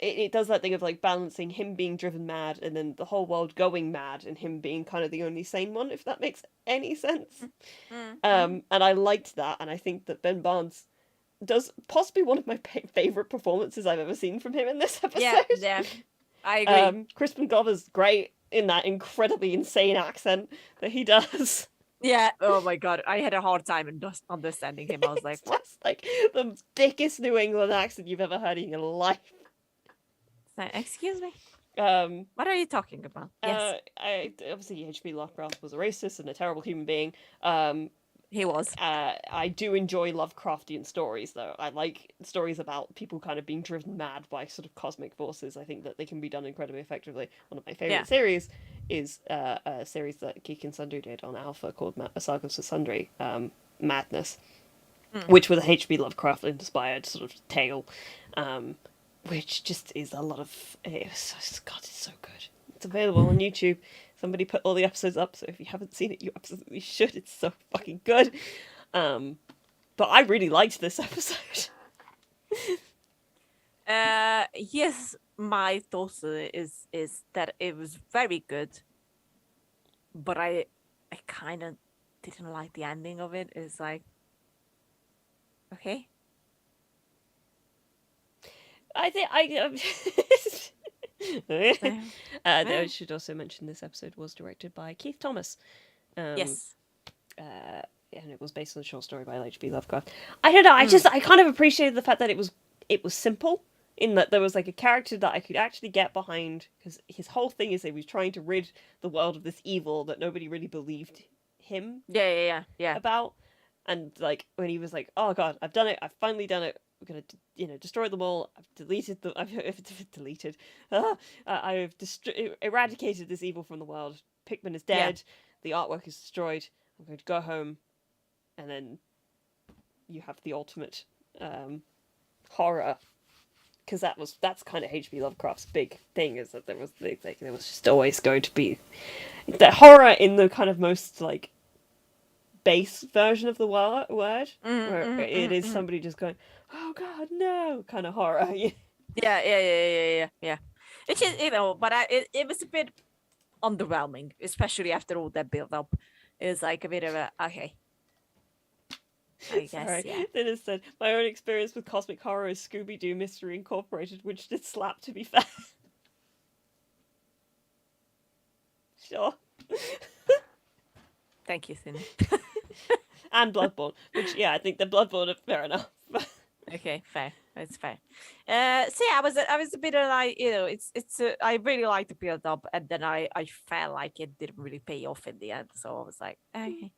It does that thing of like balancing him being driven mad and then the whole world going mad and him being kind of the only sane one, if that makes any sense. And I liked that, and I think that Ben Barnes does possibly one of my favorite performances I've ever seen from him in this episode. Yeah, I agree. Crispin Glover's great in that incredibly insane accent that he does. Yeah. Oh my God, I had a hard time understanding him. I was like, what? Just like the thickest New England accent you've ever heard in your life. Excuse me. Um, What are you talking about? Yes, obviously H.P. Lovecraft was a racist and a terrible human being. he was. I do enjoy Lovecraftian stories, though. I like stories about people kind of being driven mad by sort of cosmic forces. I think that they can be done incredibly effectively. One of my favorite series is a series that Geek and Sundry did on Alpha called Sagas of Sundry, Madness, which was a H.P. Lovecraft-inspired sort of tale. which just is a lot of. God, it's so good. It's available on YouTube. Somebody put all the episodes up, so if you haven't seen it, you absolutely should. It's so fucking good. But I really liked this episode. Yes, my thoughts is that it was very good, but I kind of didn't like the ending of it. It's like, okay. I think I should also mention this episode was directed by Keith Thomas. Yes. And it was based on a short story by H.P. Lovecraft. I don't know. I kind of appreciated the fact that it was simple in that there was like a character that I could actually get behind, because his whole thing is that he was trying to rid the world of this evil that nobody really believed him Yeah. about. And like when he was like, "Oh God, I've done it! I've finally done it! We're gonna, destroy them all. I've deleted them. I've deleted. I've eradicated this evil from the world. Pickman is dead. The artwork is destroyed. I'm going to go home." And then you have the ultimate horror, because that's kind of H.P. Lovecraft's big thing, is that there was just always going to be the horror in the kind of most like base version of the word, where it is somebody just going, "Oh God, no," kind of horror. Yeah. Which is, but it was a bit underwhelming, especially after all that build up. It was like a bit of a okay. I guess, Sorry. yeah. Then it said, "My own experience with cosmic horror is Scooby-Doo Mystery Incorporated, which did slap, to be fair." Sure. Thank you, Cindy. And Bloodborne, which, I think the Bloodborne are fair enough. Okay, fair. That's fair. So yeah, I was a bit like, I really liked the build up, and then I felt like it didn't really pay off in the end. So I was like, okay.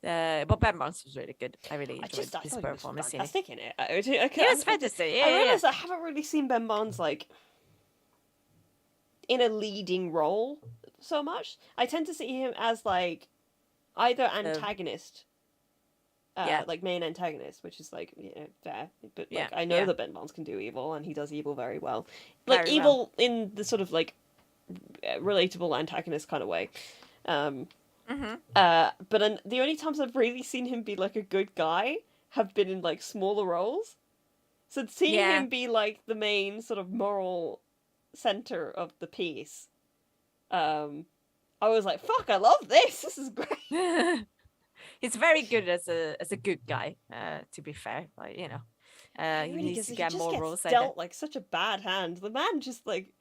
But Ben Barnes was really good. I really enjoyed his performance. He was fantastic in it. He was fantastic. Yeah, I realised I haven't really seen Ben Barnes like in a leading role so much. I tend to see him as like either antagonist, like main antagonist, which is like fair. But like I know that Ben Barnes can do evil, and he does evil very well. Like very evil in the sort of like relatable antagonist kind of way. But the only times I've really seen him be like a good guy have been in like smaller roles. So seeing him be like the main sort of moral center of the piece, I was like, "Fuck, I love this. This is great." He's very good as a good guy. To be fair, like he really needs to get more roles. Dealt like such a bad hand. The man just like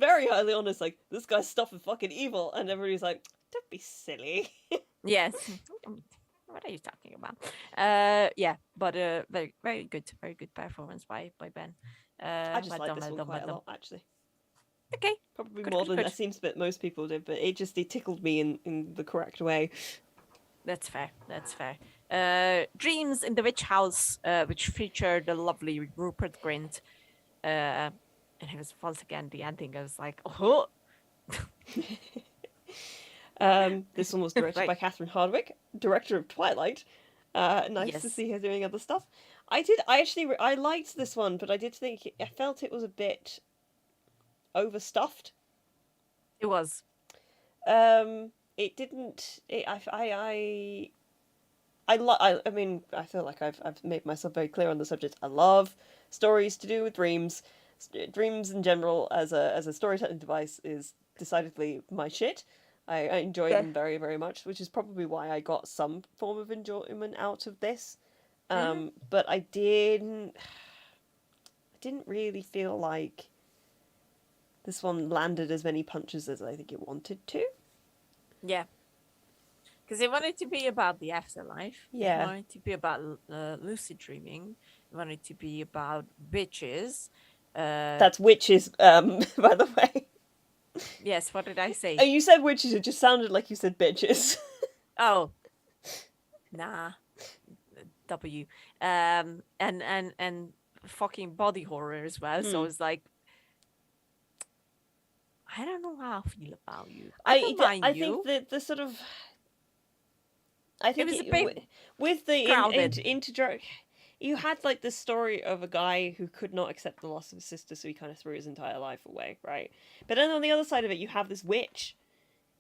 very highly honest, like, "This guy's stuff is fucking evil," and everybody's like, "Don't be silly." Yes. What are you talking about? But very very good performance by Ben. I just like this one quite a lot, actually. Okay. Probably more than it seems that most people did, but it tickled me in the correct way. That's fair. Dreams in the Witch House, which featured the lovely Rupert Grint. And it was once again the ending. I was like, oh. This one was directed by Catherine Hardwicke, director of Twilight. Nice to see her doing other stuff. I liked this one, but I felt it was a bit overstuffed. It was. It didn't. I mean, I feel like I've made myself very clear on the subject. I love stories to do with dreams. Dreams in general as a storytelling device is decidedly my shit. I enjoy them very, very much, which is probably why I got some form of enjoyment out of this. But I didn't really feel like this one landed as many punches as I think it wanted to. Yeah. Because it wanted to be about the afterlife. Yeah. It wanted to be about lucid dreaming. It wanted to be about witches. That's witches, by the way. Yes, what did I say? Oh, you said witches, it just sounded like you said bitches. Oh. Nah. W. And fucking body horror as well. So it's like, I don't know how I feel about you. I think that the sort of... I think it was a bit with the you had like this story of a guy who could not accept the loss of his sister, so he kind of threw his entire life away, right? But then on the other side of it, you have this witch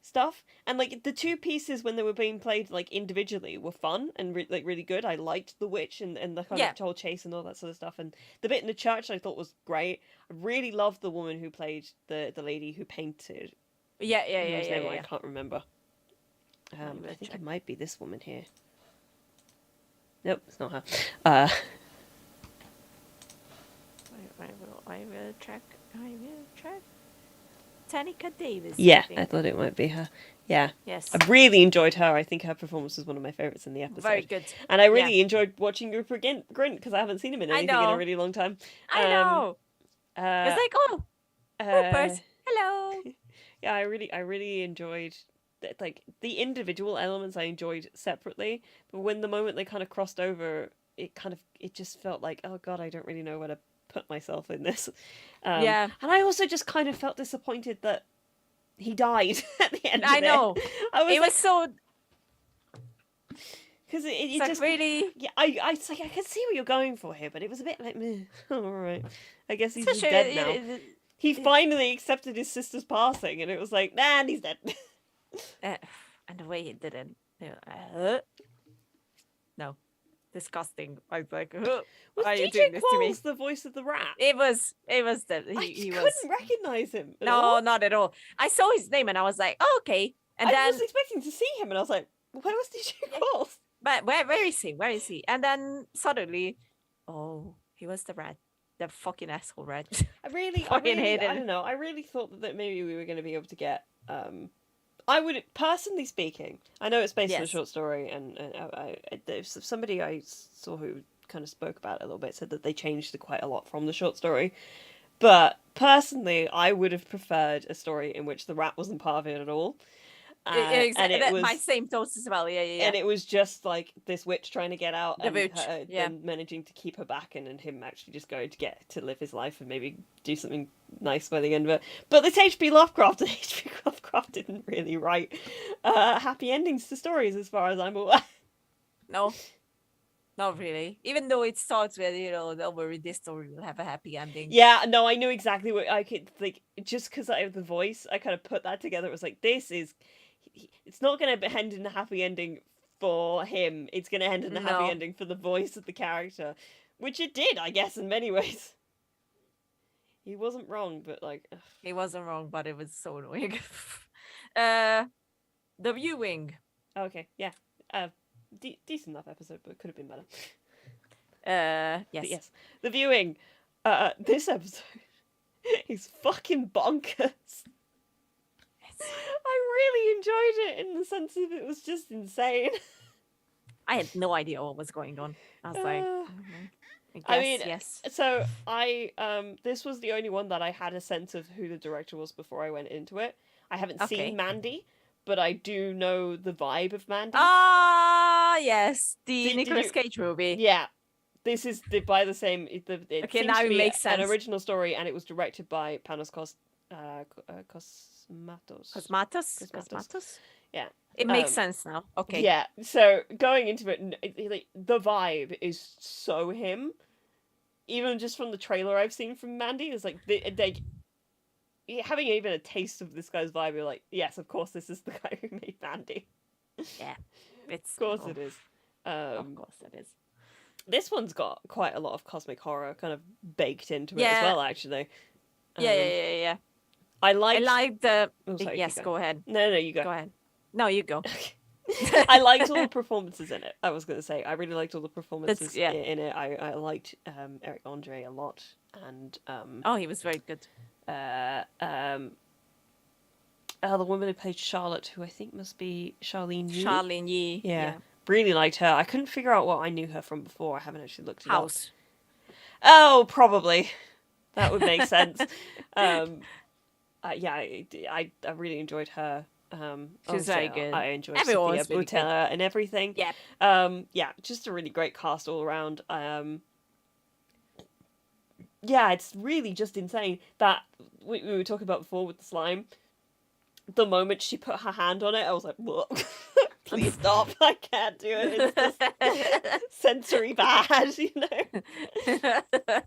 stuff, and like the two pieces when they were being played like individually were fun and like really good. I liked the witch and the kind Yeah. of whole chase and all that sort of stuff, and the bit in the church I thought was great. I really loved the woman who played the lady who painted. Yeah. Whose name I can't remember. Let me I think check. it might be this woman here. Nope, it's not her. I will check. Tanika Davis. Yeah, think. I thought it might be her. Yeah. Yes. I really enjoyed her. I think her performance was one of my favourites in the episode. Very good. And I really enjoyed watching Rupert Grint because I haven't seen him in I anything in know. a really long time. I know. It's like, oh, Rupert, hello. Yeah, I really enjoyed like the individual elements I enjoyed separately, but when the moment they kind of crossed over, it just felt like, oh god, I don't really know where to put myself in this. Yeah. And I also just kind of felt disappointed that he died at the end of it. I know. It was so... Because it It's like just... really... Yeah, I can see what you're going for here, but it was a bit like, meh. Alright. I guess he's just Especially, dead now. He finally accepted his sister's passing, and it was like, nah, and he's dead. and the way he didn't. No. Disgusting. I was like, Was why are you DJ doing this to me? Qualls the voice of the rat? It was the I he couldn't was recognize him. At no, all. not at all. I saw his name and I was like, oh, okay. And I then was expecting to see him, and I was like, where was DJ Qualls? but where is he? Where is he? And then suddenly, oh, he was the rat. The fucking asshole rat. I really hated I don't know. I really thought that maybe we were going to be able to get. I would, personally speaking, I know it's based on a Yes. short story, and there's somebody I saw who kind of spoke about it a little bit, said that they changed quite a lot from the short story. But personally, I would have preferred a story in which the rat wasn't part of it at all. Exactly. And it was my same thoughts as well. Yeah. and it was just like this witch trying to get out, The and witch, her, yeah. then managing to keep her back, and him actually just going to get to live his life and maybe do something nice by the end of it. But it's H.P. Lovecraft, and H.P. Lovecraft didn't really write happy endings to stories, as far as I'm aware. No, not really. Even though it starts with, don't worry, this story will have a happy ending. Yeah, no, I knew exactly what I could, like, just because I have the voice, I kind of put that together. It was like, it's not going to end in a happy ending for him. It's going to end in a happy No. ending for the voice of the character, which it did, I guess, in many ways. He wasn't wrong, but like, ugh. He wasn't wrong, but it was so annoying. The viewing. Okay, yeah, decent enough episode, but could have been better. Yes. But yes, the viewing. This episode is fucking bonkers. I really enjoyed it in the sense of it was just insane. I had no idea what was going on. I was like, I mean, yes. So this was the only one that I had a sense of who the director was before I went into it. I haven't Okay. seen Mandy, but I do know the vibe of Mandy. Ah, yes, the Did Nicolas you- Cage movie. Yeah, this is by the same. It Okay, seems now to it be makes an sense. original story, and it was directed by Panos Cosmatos. Cosmatos? Yeah. It makes Um, sense now. Okay. Yeah, so going into it, the vibe is so him. Even just from the trailer I've seen from Mandy, it's like having even a taste of this guy's vibe, you're like, yes, of course, this is the guy who made Mandy. Yeah. It's Of course it is. Of course it is. This one's got quite a lot of cosmic horror kind of baked into it as Yeah. well, actually. Yeah. I I liked... like the. Oh, sorry, Yes, keep go ahead. No, you go. Go ahead. No, you go. I liked all the performances in it. I was going to say, I really liked all the performances yeah. in it. I liked Eric Andre a lot, and Oh, he was very good. the woman who played Charlotte, who I think must be Charlene Yu. Charlene Yi. Yeah, really liked her. I couldn't figure out what I knew her from before. I haven't actually looked it up. House. Oh, probably. That would make sense. Yeah, I really enjoyed her. She's also, very good. I enjoyed Everyone Sophia was really Boutella and everything. Yeah. Yeah, just a really great cast all around. Yeah, it's really just insane that we were talking about before with the slime. the moment she put her hand on it, I was like, "Whoa, please stop! I can't do it. It's just sensory bad, you know."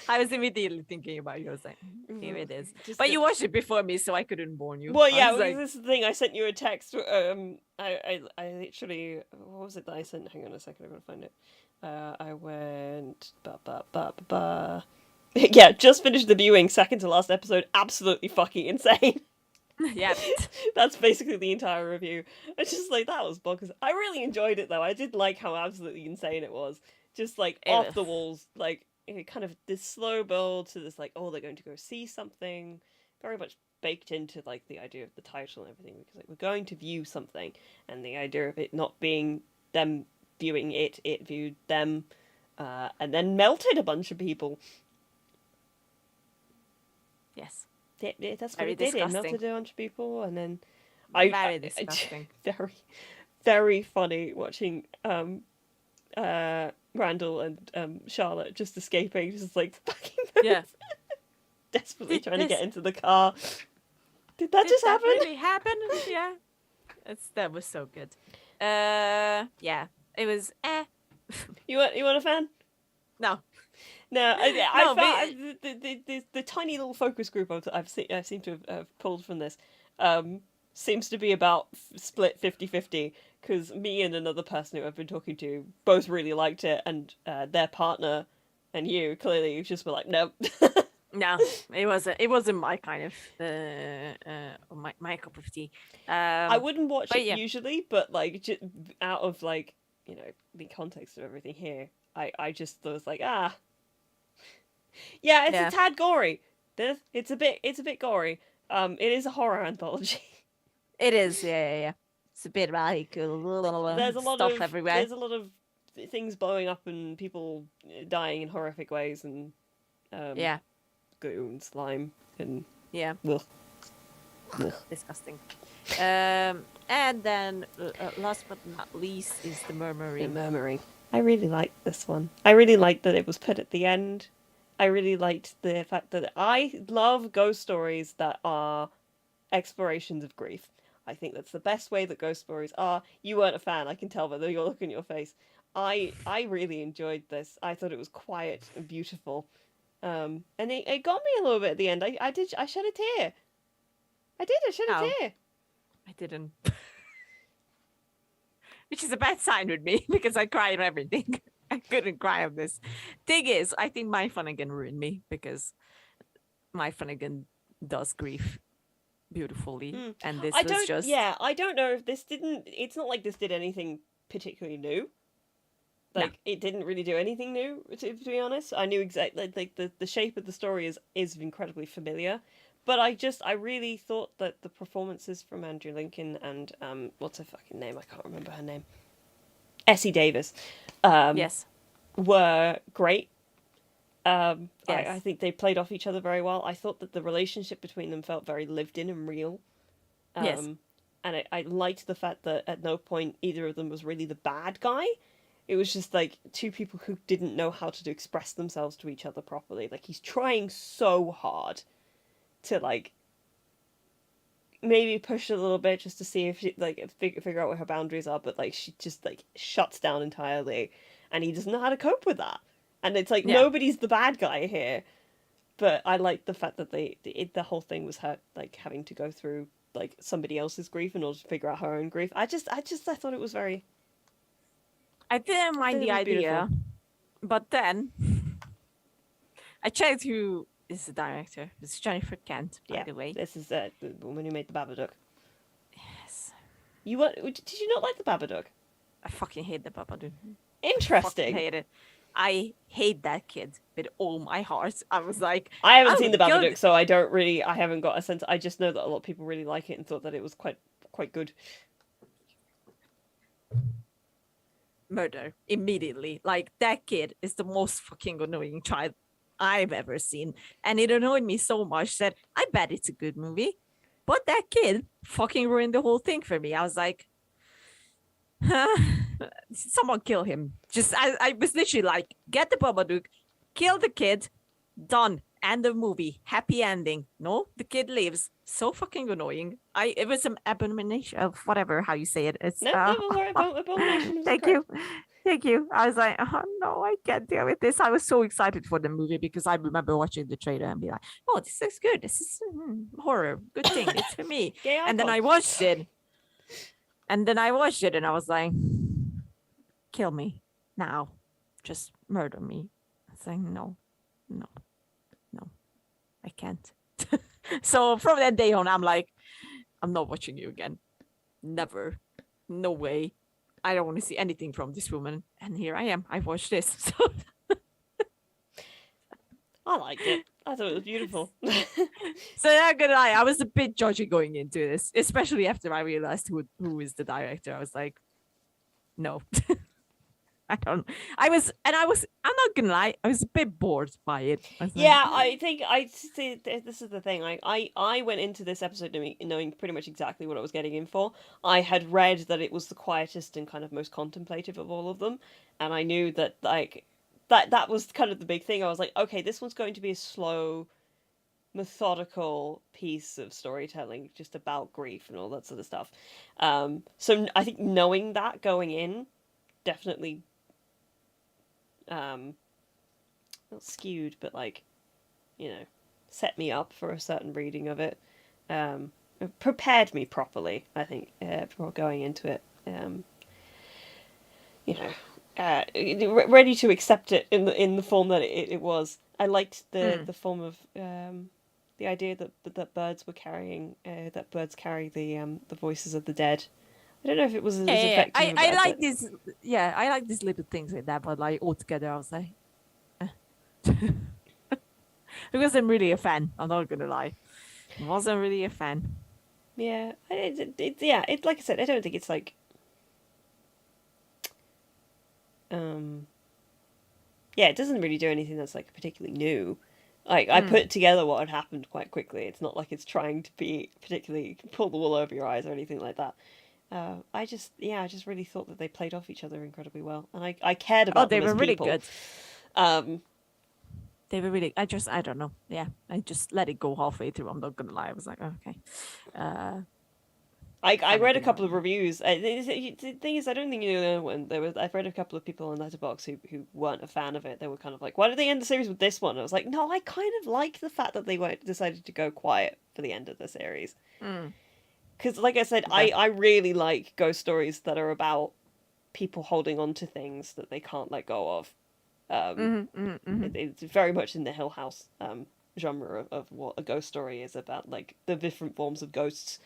I was immediately thinking about you. I was like, here it is. Just But the- you watched it before me, so I couldn't warn you. Well, I yeah, was like, this is the thing. I sent you a text. I literally, what was it that I sent? Hang on a second, I'm gonna find it. I went yeah, just finished the viewing, second to last episode. Absolutely fucking insane. yeah. That's basically the entire review. It's just like, that was bonkers. I really enjoyed it though. I did like how absolutely insane it was. Just like off the walls, like kind of this slow build to this like, oh, they're going to go see something. Very much baked into like the idea of the title and everything, because like, we're going to view something, and the idea of it not being them viewing it viewed them, and then melted a bunch of people. Yes. That's what Very it did. It disgusting. melted a bunch of people, and then Very disgusting. very, very funny watching Randall and Charlotte just escaping, just like fucking Yeah. desperately Did trying to this- get into the car. Did that Did just that happen? really happen? Yeah. That was so good. Yeah. It was You weren't a fan? no. No, I No, found the tiny little focus group I've seem to have pulled from this seems to be about split 50-50, because me and another person who I've been talking to both really liked it, and their partner and you clearly just were like, nope. No, it wasn't my kind of my cup of tea. I wouldn't watch but it yeah. usually, but like just out of like, you know, the context of everything here, I just was like, yeah, it's Yeah. a tad gory. It's a bit gory. It is a horror anthology. It is, yeah. It's a bit like There's a lot stuff of everywhere. There's a lot of things blowing up and people dying in horrific ways, and Yeah, goo and slime and yeah, ugh. disgusting. And then last but not least is the The murmuring. murmuring. I really liked this one. I really liked that it was put at the end. I really liked the fact that I love ghost stories that are explorations of grief. I think that's the best way that ghost stories are. You weren't a fan, I can tell by the look in your face. I really enjoyed this. I thought it was quiet and beautiful. And it got me a little bit at the end. I shed a tear. I shed a Oh. tear. I didn't. Which is a bad sign with me because I cry on everything. I couldn't cry on this. Thing is, I think my Flanagan ruined me because my Flanagan does grief beautifully, and this was just I don't know if this didn't. It's not like this did anything particularly new. Like it didn't really do anything new. To be honest, I knew exactly like the shape of the story is incredibly familiar, but I really thought that the performances from Andrew Lincoln and what's her fucking name? I can't remember her name. Essie Davis. yes, Were great. Yes. I think they played off each other very well. I thought that the relationship between them felt very lived in and real. Yes. And I liked the fact that at no point either of them was really the bad guy. It was just like two people who didn't know how to express themselves to each other properly. Like he's trying so hard to like maybe push a little bit just to see if she like figure out what her boundaries are, but like she just like shuts down entirely, and he doesn't know how to cope with that. And it's like nobody's the bad guy here, but I like the fact that the whole thing was her like having to go through like somebody else's grief in order to figure out her own grief. I thought it was very. I didn't mind the idea, beautiful. but then I checked who is the director. It's Jennifer Kent, by the way. This is the woman who made the Babadook. Yes. Did you not like the Babadook? I fucking hate the Babadook. Interesting. Fucking hate it. I hate that kid with all my heart. I was like, I haven't seen the Babadook, so I haven't got a sense. I just know that a lot of people really like it and thought that it was quite good. Murder immediately. Like that kid is the most fucking annoying child I've ever seen, and it annoyed me so much that I bet it's a good movie, but that kid fucking ruined the whole thing for me. I was like, someone kill him. I was literally like, get the Babadook, kill the kid, done, end of movie, happy ending. No, the kid lives. so fucking annoying. It was an abomination of whatever how you say it. It's No, that was alright. Abomination was thank correct. you. Thank you. I was like, oh no, I can't deal with this. I was so excited for the movie because I remember watching the trailer and be like, oh, this looks good. This is horror. Good thing. It's for me. Gay And then icon. I watched it. And I was like, kill me now. Just murder me. I was like, no, no, no, I can't. So from that day on, I'm like, I'm not watching you again. Never. No way. I don't want to see anything from this woman. And here I am. I watched this. So I liked it. I thought it was beautiful. not gonna lie, I was a bit judgy going into this, especially after I realized who is the director. I was like, no. I don't. I'm not gonna lie. I was a bit bored by it. Yeah, I think I see. This is the thing. I went into this episode knowing pretty much exactly what I was getting in for. I had read that it was the quietest and kind of most contemplative of all of them, and I knew that that was kind of the big thing. I was like, okay, this one's going to be a slow, methodical piece of storytelling, just about grief and all that sort of stuff. So I think knowing that going in definitely not skewed, but like, set me up for a certain reading of it. It prepared me properly, I think, before going into it. Ready to accept it in the form that it was. I liked the form of the idea that birds were carrying that birds carry the voices of the dead. I don't know if it was as effective. I like this. Yeah, I like these little things like that, but like altogether, I was like, I wasn't really a fan. I'm not gonna lie, I wasn't really a fan. Yeah, it like I said, I don't think it's like yeah, it doesn't really do anything that's like particularly new. Like I put together what had happened quite quickly. It's not like it's trying to be particularly pull the wool over your eyes or anything like that. I just really thought that they played off each other incredibly well, and I cared about They them were as really people. good. They were really. I don't know. Yeah, I just let it go halfway through. I'm not gonna lie. I was like, okay. I read a couple of reviews. The thing is, I don't think you know when I've read a couple of people on Letterboxd who weren't a fan of it. They were kind of like, "Why did they end the series with this one?" I was like, "No, I kind of like the fact that they decided to go quiet for the end of the series." Because, like I said, I really like ghost stories that are about people holding on to things that they can't let go of. It's very much in the Hill House genre of what a ghost story is about, like the different forms of ghosts.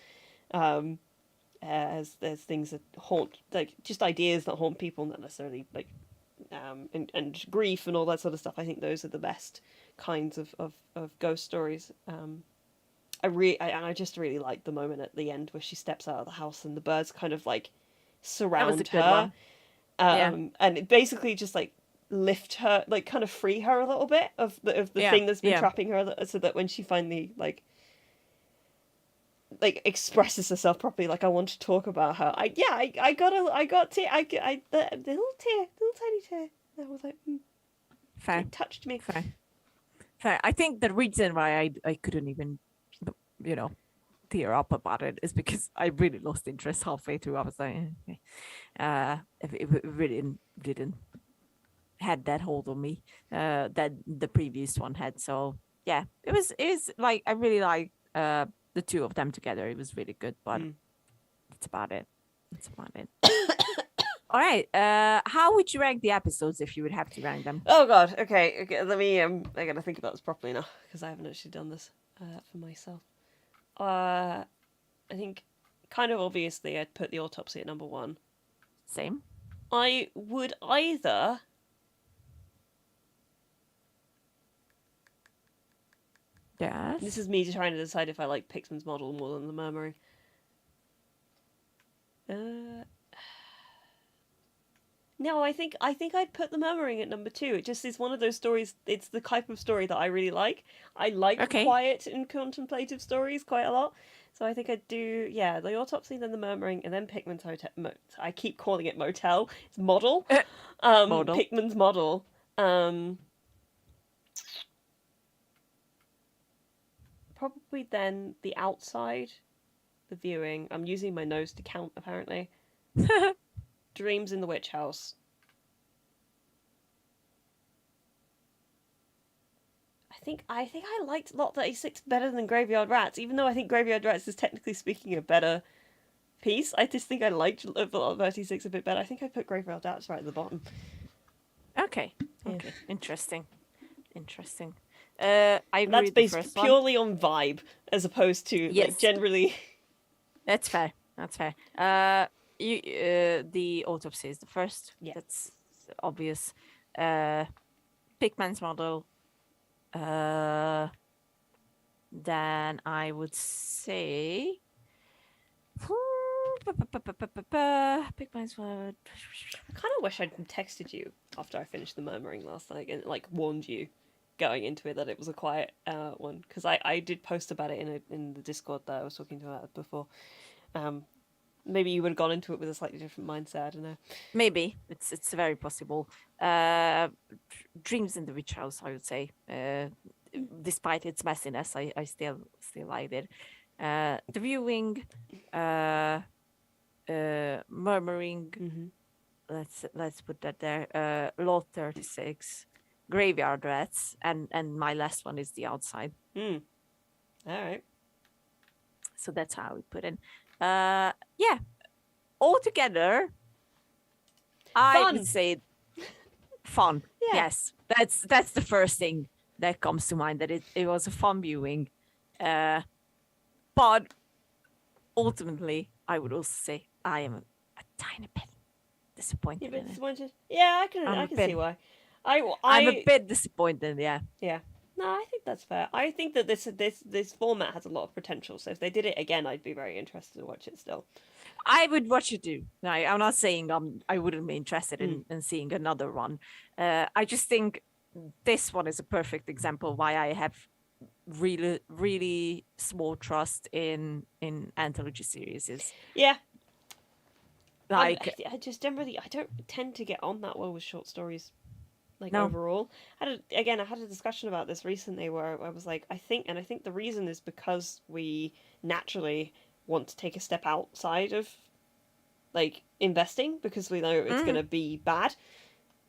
As there's things that haunt, like just ideas that haunt people, not necessarily like, and grief and all that sort of stuff. I think those are the best kinds of ghost stories. I just really like the moment at the end where she steps out of the house and the birds kind of like surround her, and it basically just like lift her, like kind of free her a little bit of the thing that's been trapping her, so that when she finally like expresses herself properly, like I want to talk about her. The little tiny tear. I was like, fair. It touched me. Fair. I think the reason why I couldn't even, tear up about it is because I really lost interest halfway through. I was like, okay. It really didn't had that hold on me that the previous one had. So yeah, it was like I really like the two of them together. It was really good, but that's about it. All right. How would you rank the episodes if you would have to rank them? Oh God. Okay. Let me. I gotta think about this properly now because I haven't actually done this for myself. I think, kind of obviously, I'd put the autopsy at number 1. Same. I would either. Yes. This is me trying to decide if I like Pickman's model more than the murmuring. No, I think I'd put the murmuring at number 2. It just is one of those stories. It's the type of story that I really like. I like quiet and contemplative stories quite a lot. So I think I'd do the autopsy, then the murmuring, and then Pickman's hotel. I keep calling it motel. It's model. Model. Pickman's model. probably then the outside, the viewing. I'm using my nose to count, apparently. Dreams in the Witch House. I think I liked Lot 36 better than Graveyard Rats, even though I think Graveyard Rats is technically speaking a better piece. I just think I liked Lot 36 a bit better. I think I put Graveyard Rats right at the bottom. Okay. Yeah. Okay. Interesting. I agree. That's with the based first purely on vibe as opposed to Yes. like generally. That's fair. The autopsy is the first. Yeah. That's obvious. Pigman's model. Then I would say Pigman's model. I kind of wish I'd texted you after I finished the murmuring last night and like warned you going into it that it was a quiet one, because I did post about it in the Discord that I was talking about before. Maybe you would have gone into it with a slightly different mindset. I don't know. Maybe it's very possible. Dreams in the Witch House, I would say. Despite its messiness, I still liked it. The viewing, murmuring. Mm-hmm. Let's put that there. Lot 36, Graveyard Rats, and my last one is the outside. All right. So that's how we put in. Yeah. Altogether, I would say fun. Yeah. Yes, that's the first thing that comes to mind. That it was a fun viewing, but ultimately, I would also say I am a tiny bit disappointed. Yeah, disappointed. Yeah, I can see why. I'm a bit disappointed. Yeah. Yeah. No, I think that's fair. I think that this format has a lot of potential. So if they did it again, I'd be very interested to watch it still. I would watch it too. No, I'm not saying I wouldn't be interested in seeing another one. I just think this one is a perfect example why I have really, really small trust in anthology series. Yeah. Like I just generally I don't tend to get on that well with short stories. Like No. overall, I had a discussion about this recently where I was like, I think the reason is because we naturally want to take a step outside of like investing because we know it's gonna be bad.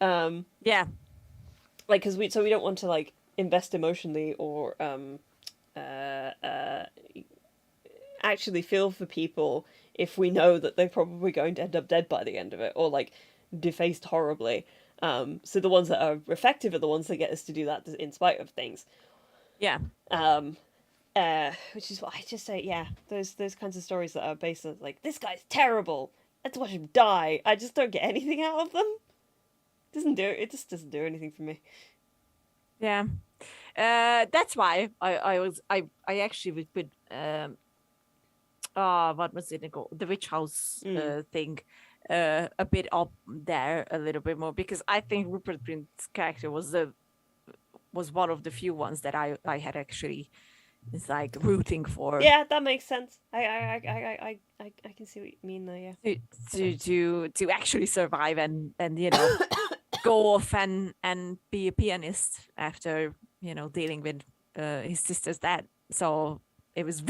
Yeah. Like because we don't want to like invest emotionally or actually feel for people if we know that they're probably going to end up dead by the end of it or like defaced horribly. So the ones that are effective are the ones that get us to do that in spite of things. Yeah. Which is what I just say. Yeah, those kinds of stories that are based on like this guy's terrible. Let's watch him die. I just don't get anything out of them. It just doesn't do anything for me. Yeah. That's why I actually would put what was it called? The Witch House thing. A bit up there a little bit more because I think Rupert Grint's character was one of the few ones that I had actually is like rooting for. Yeah, that makes sense. I can see what you mean though. Yeah. To actually survive and go off and be a pianist after dealing with his sister's death. So it was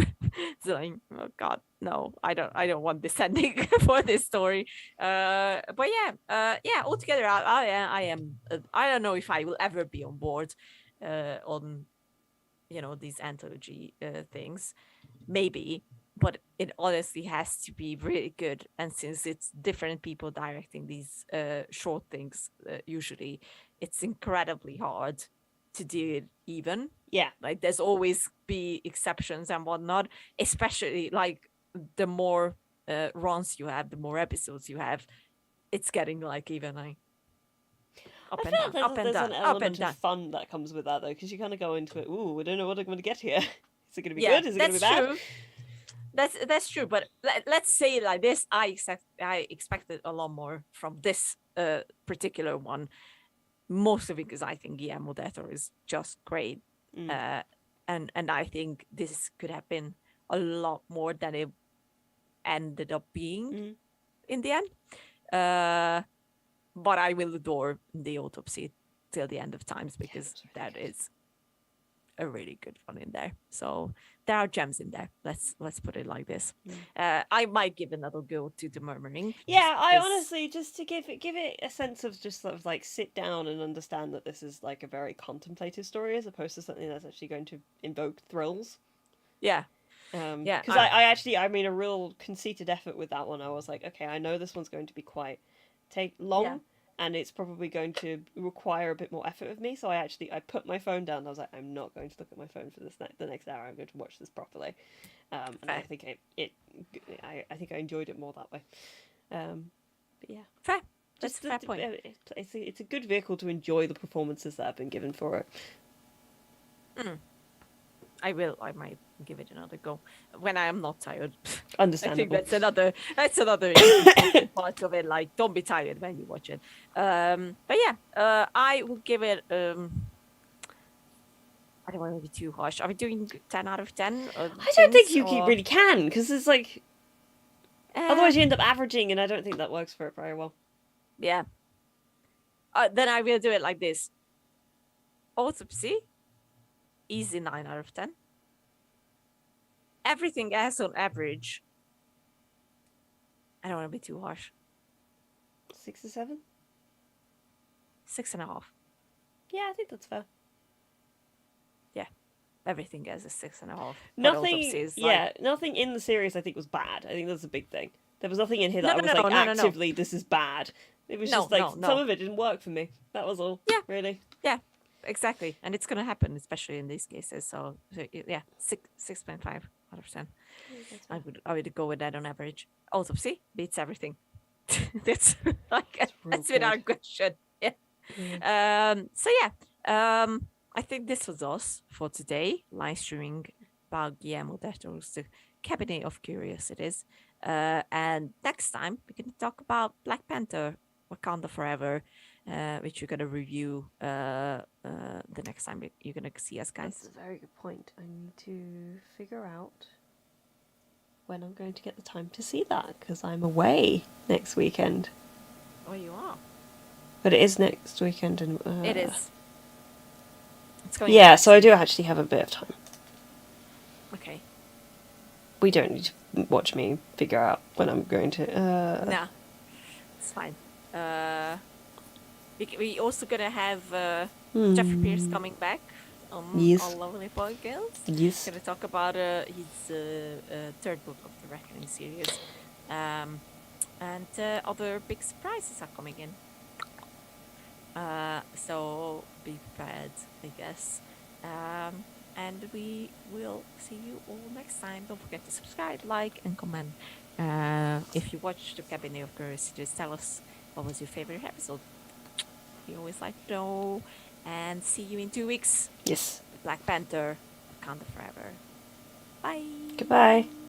like, oh God, no, I don't want this ending for this story. But yeah, altogether, I am. I don't know if I will ever be on board on these anthology things. Maybe, but it honestly has to be really good. And since it's different people directing these short things, usually it's incredibly hard to do it even. Yeah, like there's always be exceptions and whatnot, especially like the more runs you have, the more episodes you have, it's getting like even like up and down, up and there's down, an up and element down. of fun that comes with that though, because you kind of go into it. Ooh, we don't know what I'm going to get here. Is it going to be good? Is it going to be bad? True. That's true. But let's say it like this: I expected a lot more from this particular one. Most of it because I think Guillermo del Toro is just great. And I think this could have been a lot more than it ended up being in the end. But I will adore the autopsy till the end of times because that is a really good one in there. So there are gems in there. Let's put it like this. Mm. I might give another go to the Murmuring. Yeah, I because- honestly just to give it a sense of just sort of like sit down and understand that this is like a very contemplative story as opposed to something that's actually going to invoke thrills. yeah, yeah. Because I actually I made a real conceited effort with that one. I was like, okay, I know this one's going to be quite long. Yeah. And it's probably going to require a bit more effort of me. So I put my phone down. I was like, I'm not going to look at my phone for the next hour. I'm going to watch this properly. And I think I think I enjoyed it more that way. But yeah, Fair. That's a fair point. It's a good vehicle to enjoy the performances that have been given for it. I might give it another go when I am not tired. Understandable. I think that's another important part of it. Like, don't be tired when you watch it. But yeah, I will give it. I don't want to be too harsh. Are we doing 10 out of 10? I don't think you really can, because it's like otherwise you end up averaging, and I don't think that works for it very well. Yeah. Then I will do it like this. Autopsy, easy 9 out of 10. Everything else on average. I don't want to be too harsh. 6 or 7? 6.5. Yeah, I think that's fair. Yeah, everything else is 6.5. Nothing. Nothing in the series I think was bad. I think that's a big thing. There was nothing in here that I was actively this is bad. It was just like some of it didn't work for me. That was all. Yeah, really. Yeah, exactly, and it's gonna happen, especially in these cases. So yeah, 6.5 out of 10. I would go with that on average. Autopsy beats everything. That's without question. Yeah. So yeah. I think this was us for today. Live streaming about Guillermo del Toro's The Cabinet of Curiosities. And next time we're going to talk about Black Panther, Wakanda Forever, which we're going to review the next time you're going to see us, guys. That's a very good point. I need to figure out when I'm going to get the time to see that, because I'm away next weekend. Oh, you are? But it is next weekend. And it is. So I do actually have a bit of time. Okay. We don't need to watch me figure out when I'm going to. Nah, it's fine. We also gonna have Jeffrey Pierce coming back on All Lovely Boy Girls. Yes. Gonna talk about his third book of the Reckoning series, and other big surprises are coming in. So be prepared, I guess. And we will see you all next time. Don't forget to subscribe, like, and comment. If you watched the Cabinet of Curiosities, tell us what was your favorite episode. We always like to know. And see you in 2 weeks. Yes. Black Panther, Wakanda Forever. Bye. Goodbye.